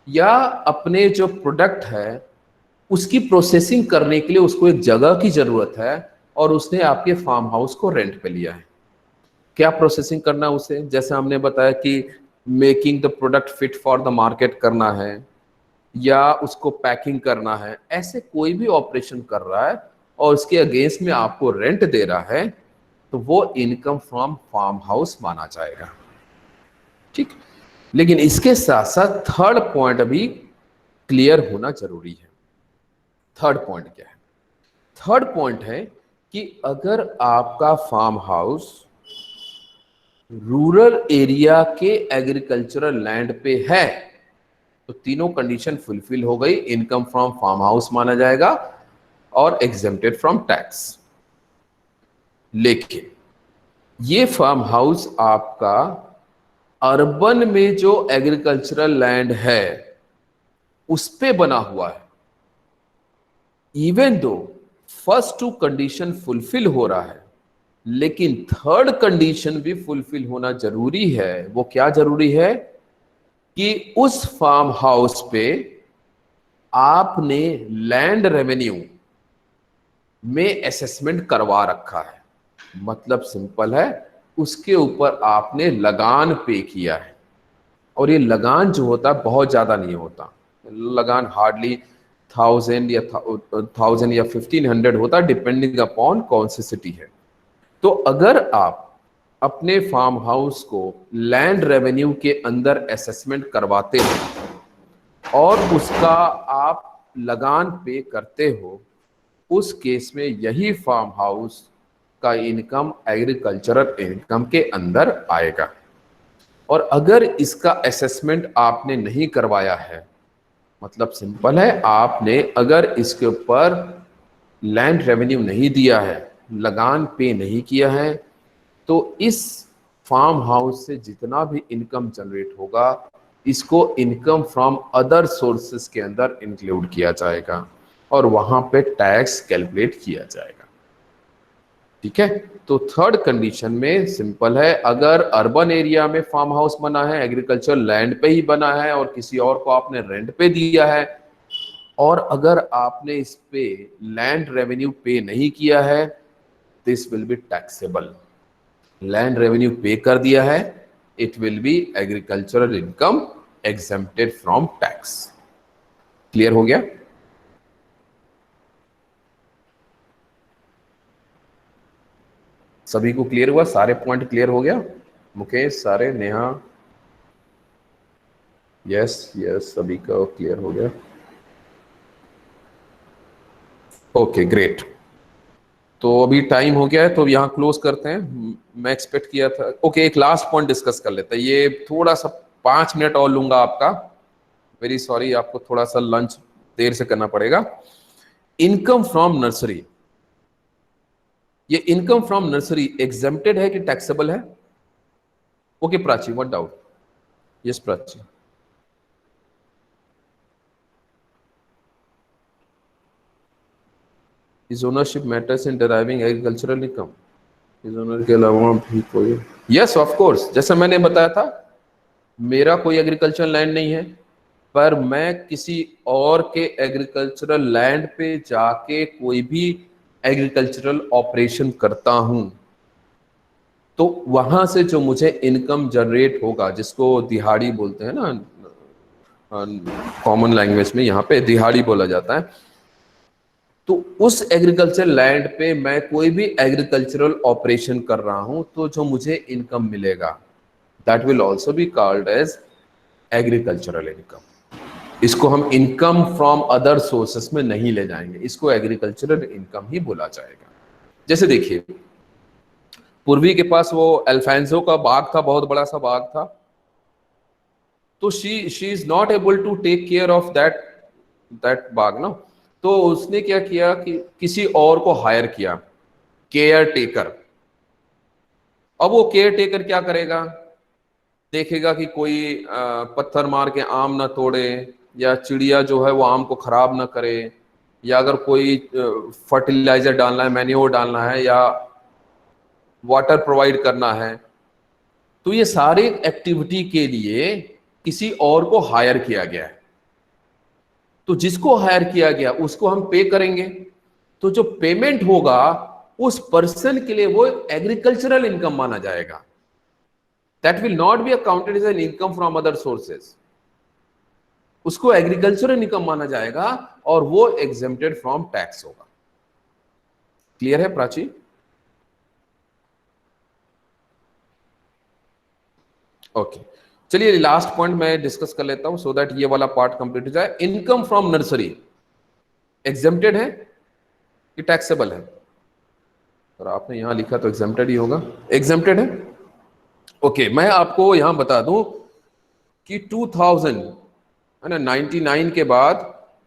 या अपने जो प्रोडक्ट है उसकी प्रोसेसिंग करने के लिए उसको एक जगह की जरूरत है और उसने आपके फार्म हाउस को रेंट पे लिया है। क्या प्रोसेसिंग करना उसे? जैसे हमने बताया कि making the product fit for the market करना है, या उसको पैकिंग करना है। ऐसे कोई भी ऑपरेशन कर रहा है और उसके अगेंस्ट में आपको रेंट दे रहा है तो वो इनकम फ्रॉम फार्म हाउस माना जाएगा। ठीक, लेकिन इसके साथ साथ थर्ड पॉइंट अभी क्लियर होना जरूरी है। थर्ड पॉइंट क्या है? थर्ड पॉइंट है कि अगर आपका फार्म हाउस रूरल एरिया के एग्रीकल्चरल लैंड पे है तो तीनों कंडीशन फुलफिल हो गई, इनकम फ्रॉम फार्म हाउस माना जाएगा और एग्जेम्प्टेड फ्रॉम टैक्स। लेकिन ये फार्म हाउस आपका अर्बन में जो एग्रीकल्चरल लैंड है उस पे बना हुआ है, even though first to condition fulfil हो रहा है, लेकिन थर्ड कंडीशन भी फुलफिल होना जरूरी है। वो क्या जरूरी है कि उस फार्म हाउस पे आपने लैंड रेवेन्यू में असेसमेंट करवा रखा है। मतलब सिंपल है, उसके ऊपर आपने लगान पे किया है, और ये लगान जो होता है बहुत ज्यादा नहीं होता, लगान हार्डली 1000 या 1500 होता, डिपेंडिंग अपॉन कौन सी सिटी है। तो अगर आप अपने फार्म हाउस को लैंड रेवेन्यू के अंदर असेसमेंट करवाते हो और उसका आप लगान पे करते हो, उस केस में यही फार्म हाउस का इनकम एग्रीकल्चरल इनकम के अंदर आएगा। और अगर इसका असेसमेंट आपने नहीं करवाया है, मतलब सिंपल है, आपने अगर इसके ऊपर लैंड रेवेन्यू नहीं दिया है, लगान पे नहीं किया है, तो इस फार्म हाउस से जितना भी इनकम जनरेट होगा इसको इनकम फ्रॉम अदर सोर्सेस के अंदर इंक्लूड किया जाएगा और वहां पे टैक्स कैलकुलेट किया जाएगा। ठीक है, तो थर्ड कंडीशन में सिंपल है, अगर अर्बन एरिया में फार्म हाउस बना है, एग्रीकल्चर लैंड पे ही बना है और किसी और को आपने रेंट पे दिया है, और अगर आपने इस पे लैंड रेवेन्यू पे नहीं किया है, this will be taxable. Land revenue पे कर दिया है, it will be agricultural income exempted from tax. Clear हो गया? सभी को क्लियर हुआ? सारे पॉइंट क्लियर हो गया? मुकेश, सारे, नेहा? यस यस, सभी का क्लियर हो गया। ओके ग्रेट, तो अभी टाइम हो गया है तो यहाँ क्लोज करते हैं। मैं एक्सपेक्ट किया था, ओके एक लास्ट पॉइंट डिस्कस कर लेते हैं, ये थोड़ा सा 5 मिनट और लूंगा आपका, वेरी सॉरी, आपको थोड़ा सा लंच देर से करना पड़ेगा। इनकम फ्रॉम नर्सरी, ये इनकम फ्रॉम नर्सरी एग्जेम्प्टेड है कि टैक्सेबल है? Okay Prachi, what doubt? Yes Prachi. Is ownership matters in driving agricultural income? Is owner के अलावा भी कोई? यस ऑफ कोर्स, जैसा मैंने बताया था, मेरा कोई एग्रीकल्चरल लैंड नहीं है, पर मैं किसी और के एग्रीकल्चरल लैंड पे जाके कोई भी एग्रीकल्चरल ऑपरेशन करता हूं, तो वहां से जो मुझे इनकम जनरेट होगा, जिसको दिहाड़ी बोलते हैं ना, कॉमन लैंग्वेज में यहाँ पे दिहाड़ी बोला जाता है, तो उस एग्रीकल्चर लैंड पे मैं कोई भी एग्रीकल्चरल ऑपरेशन कर रहा हूं, तो जो मुझे इनकम मिलेगा, that will also be called as agricultural income. इसको हम इनकम फ्रॉम अदर सोर्सेस में नहीं ले जाएंगे, इसको एग्रीकल्चरल इनकम ही बोला जाएगा। जैसे देखिए, पूर्वी के पास वो अल्फांसो का बाग था, बहुत बड़ा सा बाग था, तो she is not able to take care of that बाग ना, तो उसने क्या किया कि किसी और को हायर किया, केयर टेकर। अब वो केयर टेकर क्या करेगा, देखेगा कि कोई पत्थर मार के आम ना तोड़े, या चिड़िया जो है वो आम को खराब ना करे, या अगर कोई फर्टिलाइजर डालना है, मैन्योर डालना है, या वाटर प्रोवाइड करना है, तो ये सारे एक्टिविटी के लिए किसी और को हायर किया गया है। तो जिसको हायर किया गया उसको हम पे करेंगे, तो जो पेमेंट होगा उस पर्सन के लिए वो एग्रीकल्चरल इनकम माना जाएगा। That will not be accounted as an income from other sources, उसको एग्रीकल्चरल इनकम माना जाएगा और वो एग्जेम्प्टेड फ्रॉम टैक्स होगा। क्लियर है प्राची? ओके, चलिए लास्ट पॉइंट मैं डिस्कस कर लेता हूं, सो दैट ये वाला पार्ट कंप्लीट हो जाए। इनकम फ्रॉम नर्सरी एग्जेम्प्टेड है कि टैक्सेबल है? और आपने यहां लिखा तो एग्जेम्प्टेड ही होगा, एग्जेम्प्टेड है। ओके, मैं आपको यहां बता दूं कि 2000 है ना, 99 के बाद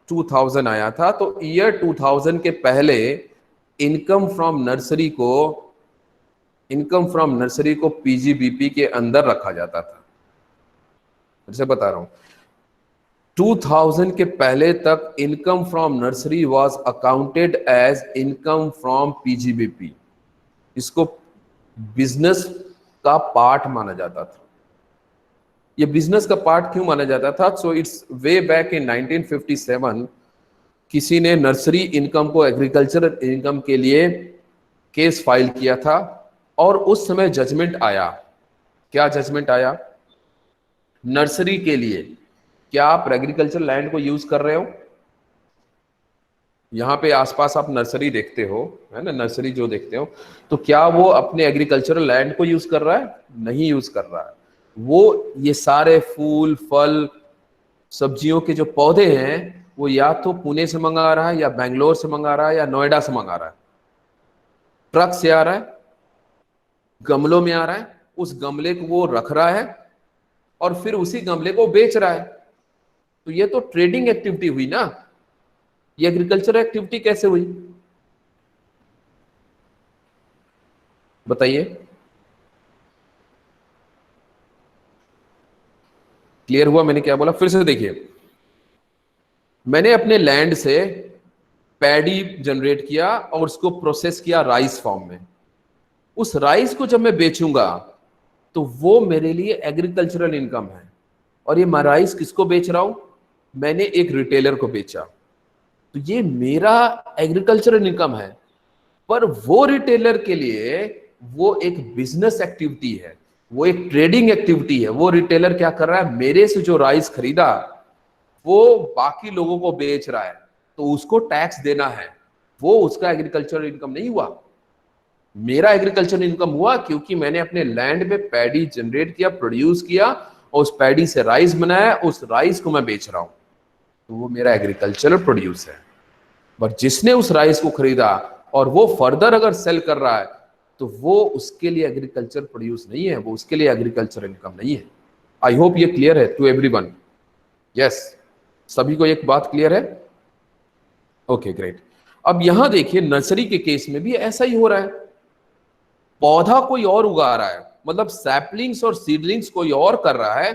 2000 आया था, तो ईयर 2000 के पहले इनकम फ्रॉम नर्सरी को पीजीबीपी के अंदर रखा जाता था। फिर से बता रहा हूं, 2000 के पहले तक income from nursery was accounted as income from PGBP. इसको बिजनेस का पार्ट माना जाता था। ये बिजनेस का पार्ट क्यों माना जाता था? So it's way back in 1957 किसी ने नर्सरी इनकम को एग्रीकल्चरल इनकम के लिए केस फाइल किया था, और उस समय जजमेंट आया। क्या जजमेंट आया? नर्सरी के लिए, क्या आप एग्रीकल्चर लैंड को यूज कर रहे हो? यहाँ पे आसपास आप नर्सरी देखते हो, है ना, नर्सरी जो देखते हो, तो क्या वो अपने एग्रीकल्चरल लैंड को यूज कर रहा है? नहीं यूज कर रहा है। वो ये सारे फूल फल सब्जियों के जो पौधे हैं, वो या तो पुणे से मंगा रहा है, या बेंगलोर से मंगा रहा है, या नोएडा से मंगा रहा है। ट्रक से आ रहा है, गमलों में आ रहा है, उस गमले को वो रख रहा है और फिर उसी गमले को बेच रहा है। तो ये तो ट्रेडिंग एक्टिविटी हुई ना, ये एग्रीकल्चर एक्टिविटी कैसे हुई बताइए? क्लियर हुआ मैंने क्या बोला? फिर से देखिए, मैंने अपने लैंड से पैडी जनरेट किया और उसको प्रोसेस किया राइस फॉर्म में। उस राइस को जब मैं बेचूंगा तो वो मेरे लिए एग्रीकल्चरल इनकम है। और ये मैं राइस किसको बेच रहा हूं? मैंने एक रिटेलर को बेचा, तो ये मेरा एग्रीकल्चरल इनकम है। पर वो रिटेलर के लिए वो एक बिजनेस एक्टिविटी है, वो एक ट्रेडिंग एक्टिविटी है। वो रिटेलर क्या कर रहा है? मेरे से जो राइस खरीदा वो बाकी लोगों को बेच रहा है, तो उसको टैक्स देना है। वो उसका एग्रीकल्चरल इनकम नहीं हुआ, मेरा एग्रीकल्चर इनकम हुआ, क्योंकि मैंने अपने लैंड में पैडी जनरेट किया, प्रोड्यूस किया और उस पैडी से राइस बनाया, उस राइस को मैं बेच रहा हूं, तो वो मेरा एग्रीकल्चरल प्रोड्यूस है। बट जिसने उस राइस को खरीदा और वो फर्दर अगर सेल कर रहा है तो वो उसके लिए एग्रीकल्चर प्रोड्यूस नहीं है, वो उसके लिए एग्रीकल्चर इनकम नहीं है। आई होप ये क्लियर है टू एवरीवन। यस, सभी को एक बात क्लियर है? Okay great. अब यहां देखिए, नर्सरी के केस में भी ऐसा ही हो रहा है। पौधा कोई और उगा रहा है, मतलब सैपलिंग्स और सीडलिंग्स कोई और कर रहा है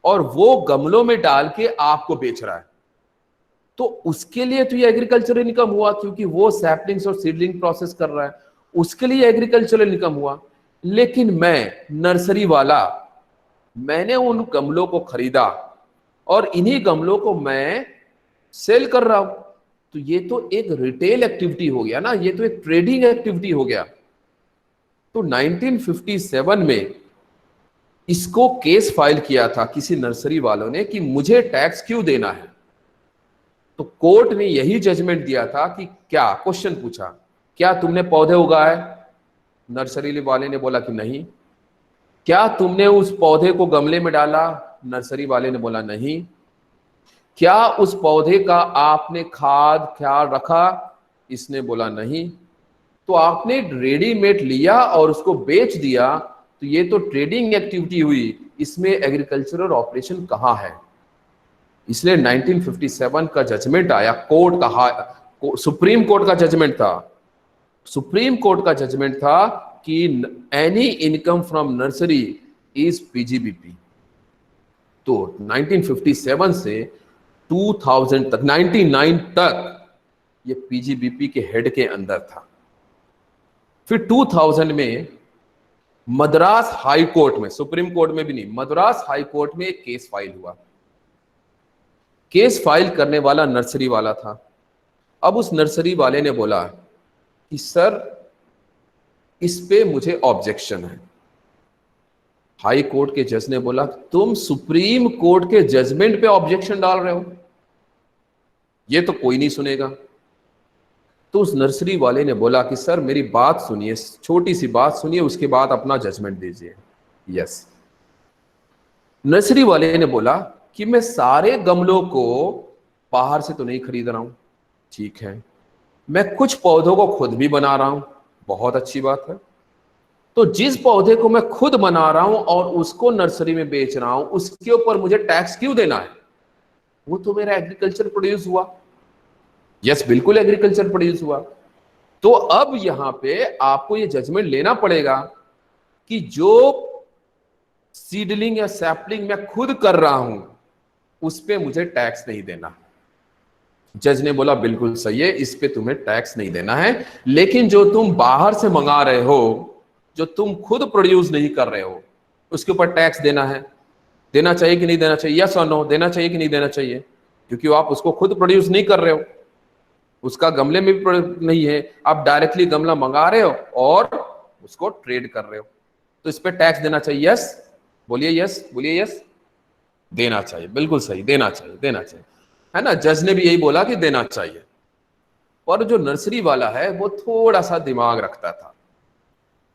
और वो गमलों में डाल के आपको बेच रहा है, तो उसके लिए तो ये एग्रीकल्चरल इनकम हुआ, क्योंकि वो सैपलिंग्स और सीडलिंग प्रोसेस कर रहा है, उसके लिए एग्रीकल्चरल इनकम हुआ। लेकिन मैं नर्सरी वाला, मैंने उन गमलों को खरीदा और इन्हीं गमलों को मैं सेल कर रहा हूं, तो ये तो एक रिटेल एक्टिविटी हो गया ना, ये तो एक ट्रेडिंग एक्टिविटी हो गया। तो 1957 में इसको केस फाइल किया था किसी नर्सरी वालों ने कि मुझे टैक्स क्यों देना है। तो कोर्ट ने यही जजमेंट दिया था कि क्या, क्वेश्चन पूछा, क्या तुमने पौधे उगाए? नर्सरी वाले ने बोला कि नहीं। क्या तुमने उस पौधे को गमले में डाला? नर्सरी वाले ने बोला नहीं। क्या उस पौधे का आपने खाद ख्याल रखा? इसने बोला नहीं। तो आपने रेडीमेड लिया और उसको बेच दिया, तो ये तो ट्रेडिंग एक्टिविटी हुई, इसमें एग्रीकल्चरल ऑपरेशन कहाँ है? इसलिए 1957 का जजमेंट आया, कोर्ट का, सुप्रीम कोर्ट का जजमेंट था। सुप्रीम कोर्ट का जजमेंट था कि any income from nursery is PGBP. तो 1957 से 2000 तक, 99 तक ये पीजीबीपी के हेड के अंदर था। फिर 2000 में मद्रास हाई कोर्ट में, सुप्रीम कोर्ट में भी नहीं, मद्रास हाई कोर्ट में एक केस फाइल हुआ। केस फाइल करने वाला नर्सरी वाला था। अब उस नर्सरी वाले ने बोला कि सर, इस पे मुझे ऑब्जेक्शन है। हाई कोर्ट के जज ने बोला, तुम सुप्रीम कोर्ट के जजमेंट पे ऑब्जेक्शन डाल रहे हो, ये तो कोई नहीं सुनेगा। तो उस नर्सरी वाले ने बोला कि सर मेरी बात सुनिए, छोटी सी बात सुनिए, उसके बाद अपना जजमेंट दीजिए। यस। नर्सरी वाले ने बोला कि मैं सारे गमलों को बाहर से तो नहीं खरीद रहा हूं, ठीक है, मैं कुछ पौधों को खुद भी बना रहा हूं, बहुत अच्छी बात है। तो जिस पौधे को मैं खुद बना रहा हूं और उसको नर्सरी में बेच रहा हूं, उसके ऊपर मुझे टैक्स क्यों देना है? वो तो मेरा एग्रीकल्चर प्रोड्यूस हुआ। यस, बिल्कुल एग्रीकल्चर प्रोड्यूस हुआ। तो अब यहां पे आपको ये जजमेंट लेना पड़ेगा कि जो सीडलिंग या सैपलिंग मैं खुद कर रहा हूं उस पे मुझे टैक्स नहीं देना। जज ने बोला बिल्कुल सही है, इस पे तुम्हें टैक्स नहीं देना है, लेकिन जो तुम बाहर से मंगा रहे हो, जो तुम खुद प्रोड्यूस नहीं कर रहे हो, उसके ऊपर टैक्स देना है। देना चाहिए कि नहीं देना चाहिए? यस और नो, देना चाहिए कि नहीं देना चाहिए? क्योंकि आप उसको खुद प्रोड्यूस नहीं कर रहे हो, उसका गमले में भी नहीं है, आप डायरेक्टली गमला मंगा रहे हो और उसको ट्रेड कर रहे हो, तो इस पे टैक्स देना चाहिए। यस बोलिए, यस बोलिए, यस देना चाहिए, बिल्कुल सही, देना चाहिए, देना चाहिए, है ना। जज ने भी यही बोला कि देना चाहिए। और जो नर्सरी वाला है वो थोड़ा सा दिमाग रखता था,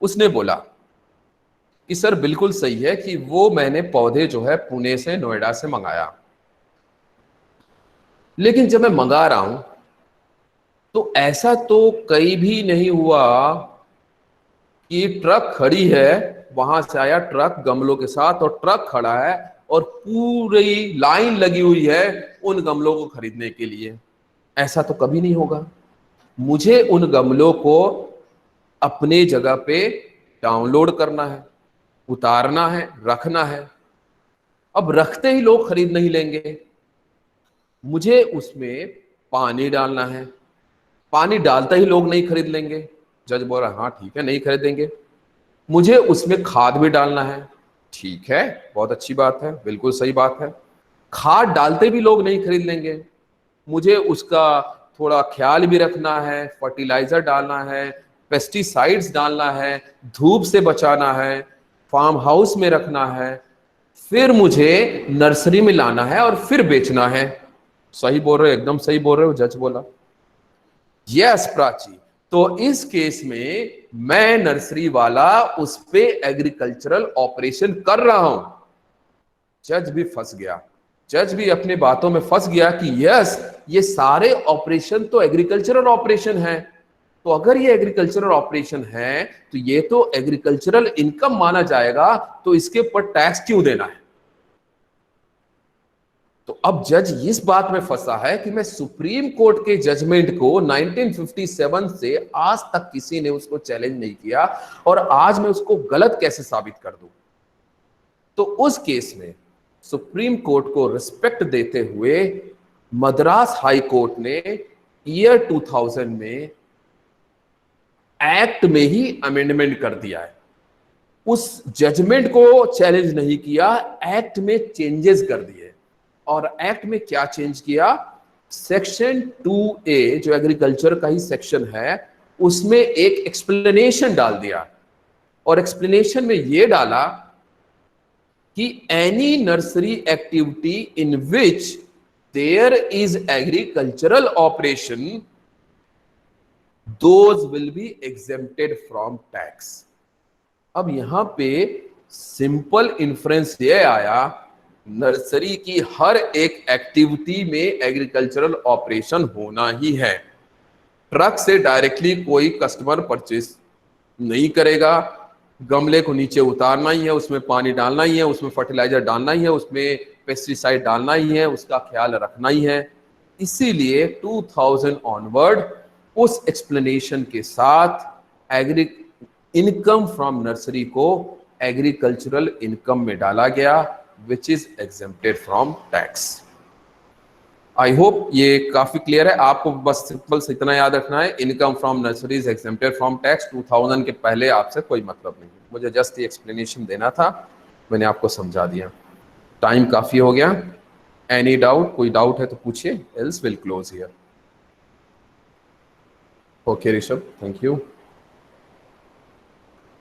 उसने बोला कि सर बिल्कुल सही है कि वो मैंने पौधे जो है पुणे से, नोएडा से मंगाया, लेकिन जब मैं मंगा रहा हूं तो ऐसा तो कहीं भी नहीं हुआ कि ट्रक खड़ी है, वहां से आया ट्रक गमलों के साथ और ट्रक खड़ा है और पूरी लाइन लगी हुई है उन गमलों को खरीदने के लिए। ऐसा तो कभी नहीं होगा। मुझे उन गमलों को अपने जगह पे डाउनलोड करना है, उतारना है, रखना है। अब रखते ही लोग खरीद नहीं लेंगे, मुझे उसमें पानी डालना है, पानी डालते ही लोग नहीं खरीद लेंगे। जज बोल रहा है हाँ ठीक है नहीं खरीदेंगे। मुझे उसमें खाद भी डालना है, ठीक है बहुत अच्छी बात है, बिल्कुल सही बात है। खाद डालते भी लोग नहीं खरीद लेंगे, मुझे उसका थोड़ा ख्याल भी रखना है, फर्टिलाइजर डालना है, पेस्टिसाइड्स डालना है, धूप से बचाना है, फार्म हाउस में रखना है, फिर मुझे नर्सरी में लाना है और फिर बेचना है। सही बोल रहे हो, एकदम सही बोल रहे हो, जज बोला। यस प्राची, तो इस केस में मैं नर्सरी वाला उस पे एग्रीकल्चरल ऑपरेशन कर रहा हूं। जज भी फंस गया, जज भी अपने बातों में फंस गया कि यस ये सारे ऑपरेशन तो एग्रीकल्चरल ऑपरेशन है, तो अगर ये एग्रीकल्चरल ऑपरेशन है तो ये तो एग्रीकल्चरल इनकम माना जाएगा, तो इसके ऊपर टैक्स क्यों देना है। तो अब जज इस बात में फंसा है कि मैं सुप्रीम कोर्ट के जजमेंट को 1957 से आज तक किसी ने उसको चैलेंज नहीं किया और आज मैं उसको गलत कैसे साबित कर दूं। तो उस केस में सुप्रीम कोर्ट को रिस्पेक्ट देते हुए मद्रास हाई कोर्ट ने ईयर 2000 में एक्ट में ही अमेंडमेंट कर दिया है। उस जजमेंट को चैलेंज नहीं किया, एक्ट में चेंजेस कर दिए। और एक्ट में क्या चेंज किया, सेक्शन 2A जो एग्रीकल्चर का ही सेक्शन है उसमें एक एक्सप्लेनेशन डाल दिया, और एक्सप्लेनेशन में यह डाला कि any nursery activity in which there is agricultural operation those will be exempted from tax. अब यहां पे सिंपल इन्फ्रेंस ये आया, नर्सरी की हर एक एक्टिविटी में एग्रीकल्चरल ऑपरेशन होना ही है। ट्रक से डायरेक्टली कोई कस्टमर परचेज नहीं करेगा, गमले को नीचे उतारना ही है, उसमें पानी डालना ही है, उसमें फर्टिलाइजर डालना ही है, उसमें पेस्टिसाइड डालना ही है, उसका ख्याल रखना ही है। इसीलिए 2000 ऑनवर्ड उस एक्सप्लेनेशन के साथ एग्री इनकम फ्रॉम नर्सरी को एग्रीकल्चरल इनकम में डाला गया, which is exempted from tax. I hope ये काफी क्लियर है। आपको बस सिंपल से इतना याद रखना है, income from nursery is exempted from tax. 2000 के पहले आपसे कोई मतलब नहीं, मुझे जस्ट ये एक्सप्लेनेशन देना था, मैंने आपको समझा दिया। टाइम काफी हो गया, एनी डाउट, कोई डाउट है तो पूछिए, else will close here. Okay Rishabh, thank you.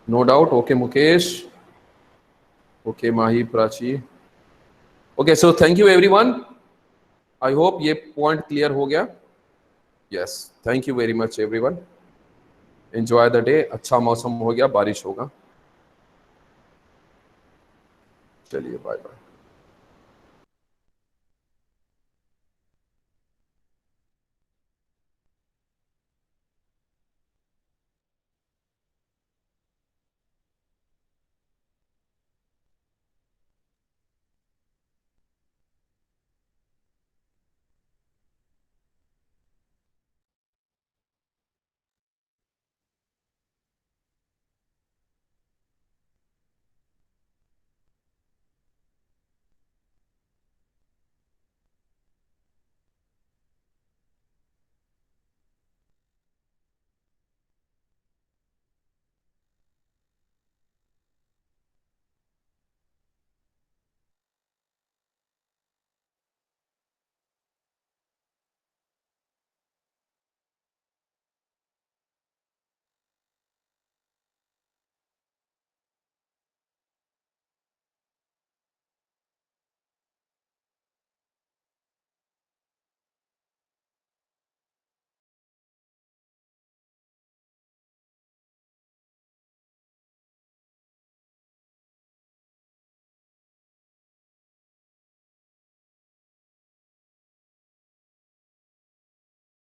No doubt, okay Mukesh, okay Mahi, Prachi, okay so thank you everyone. I hope ये पॉइंट क्लियर हो गया। Yes, thank you very much everyone, enjoy the day. अच्छा मौसम हो गया, बारिश होगा। चलिए बाय बाय।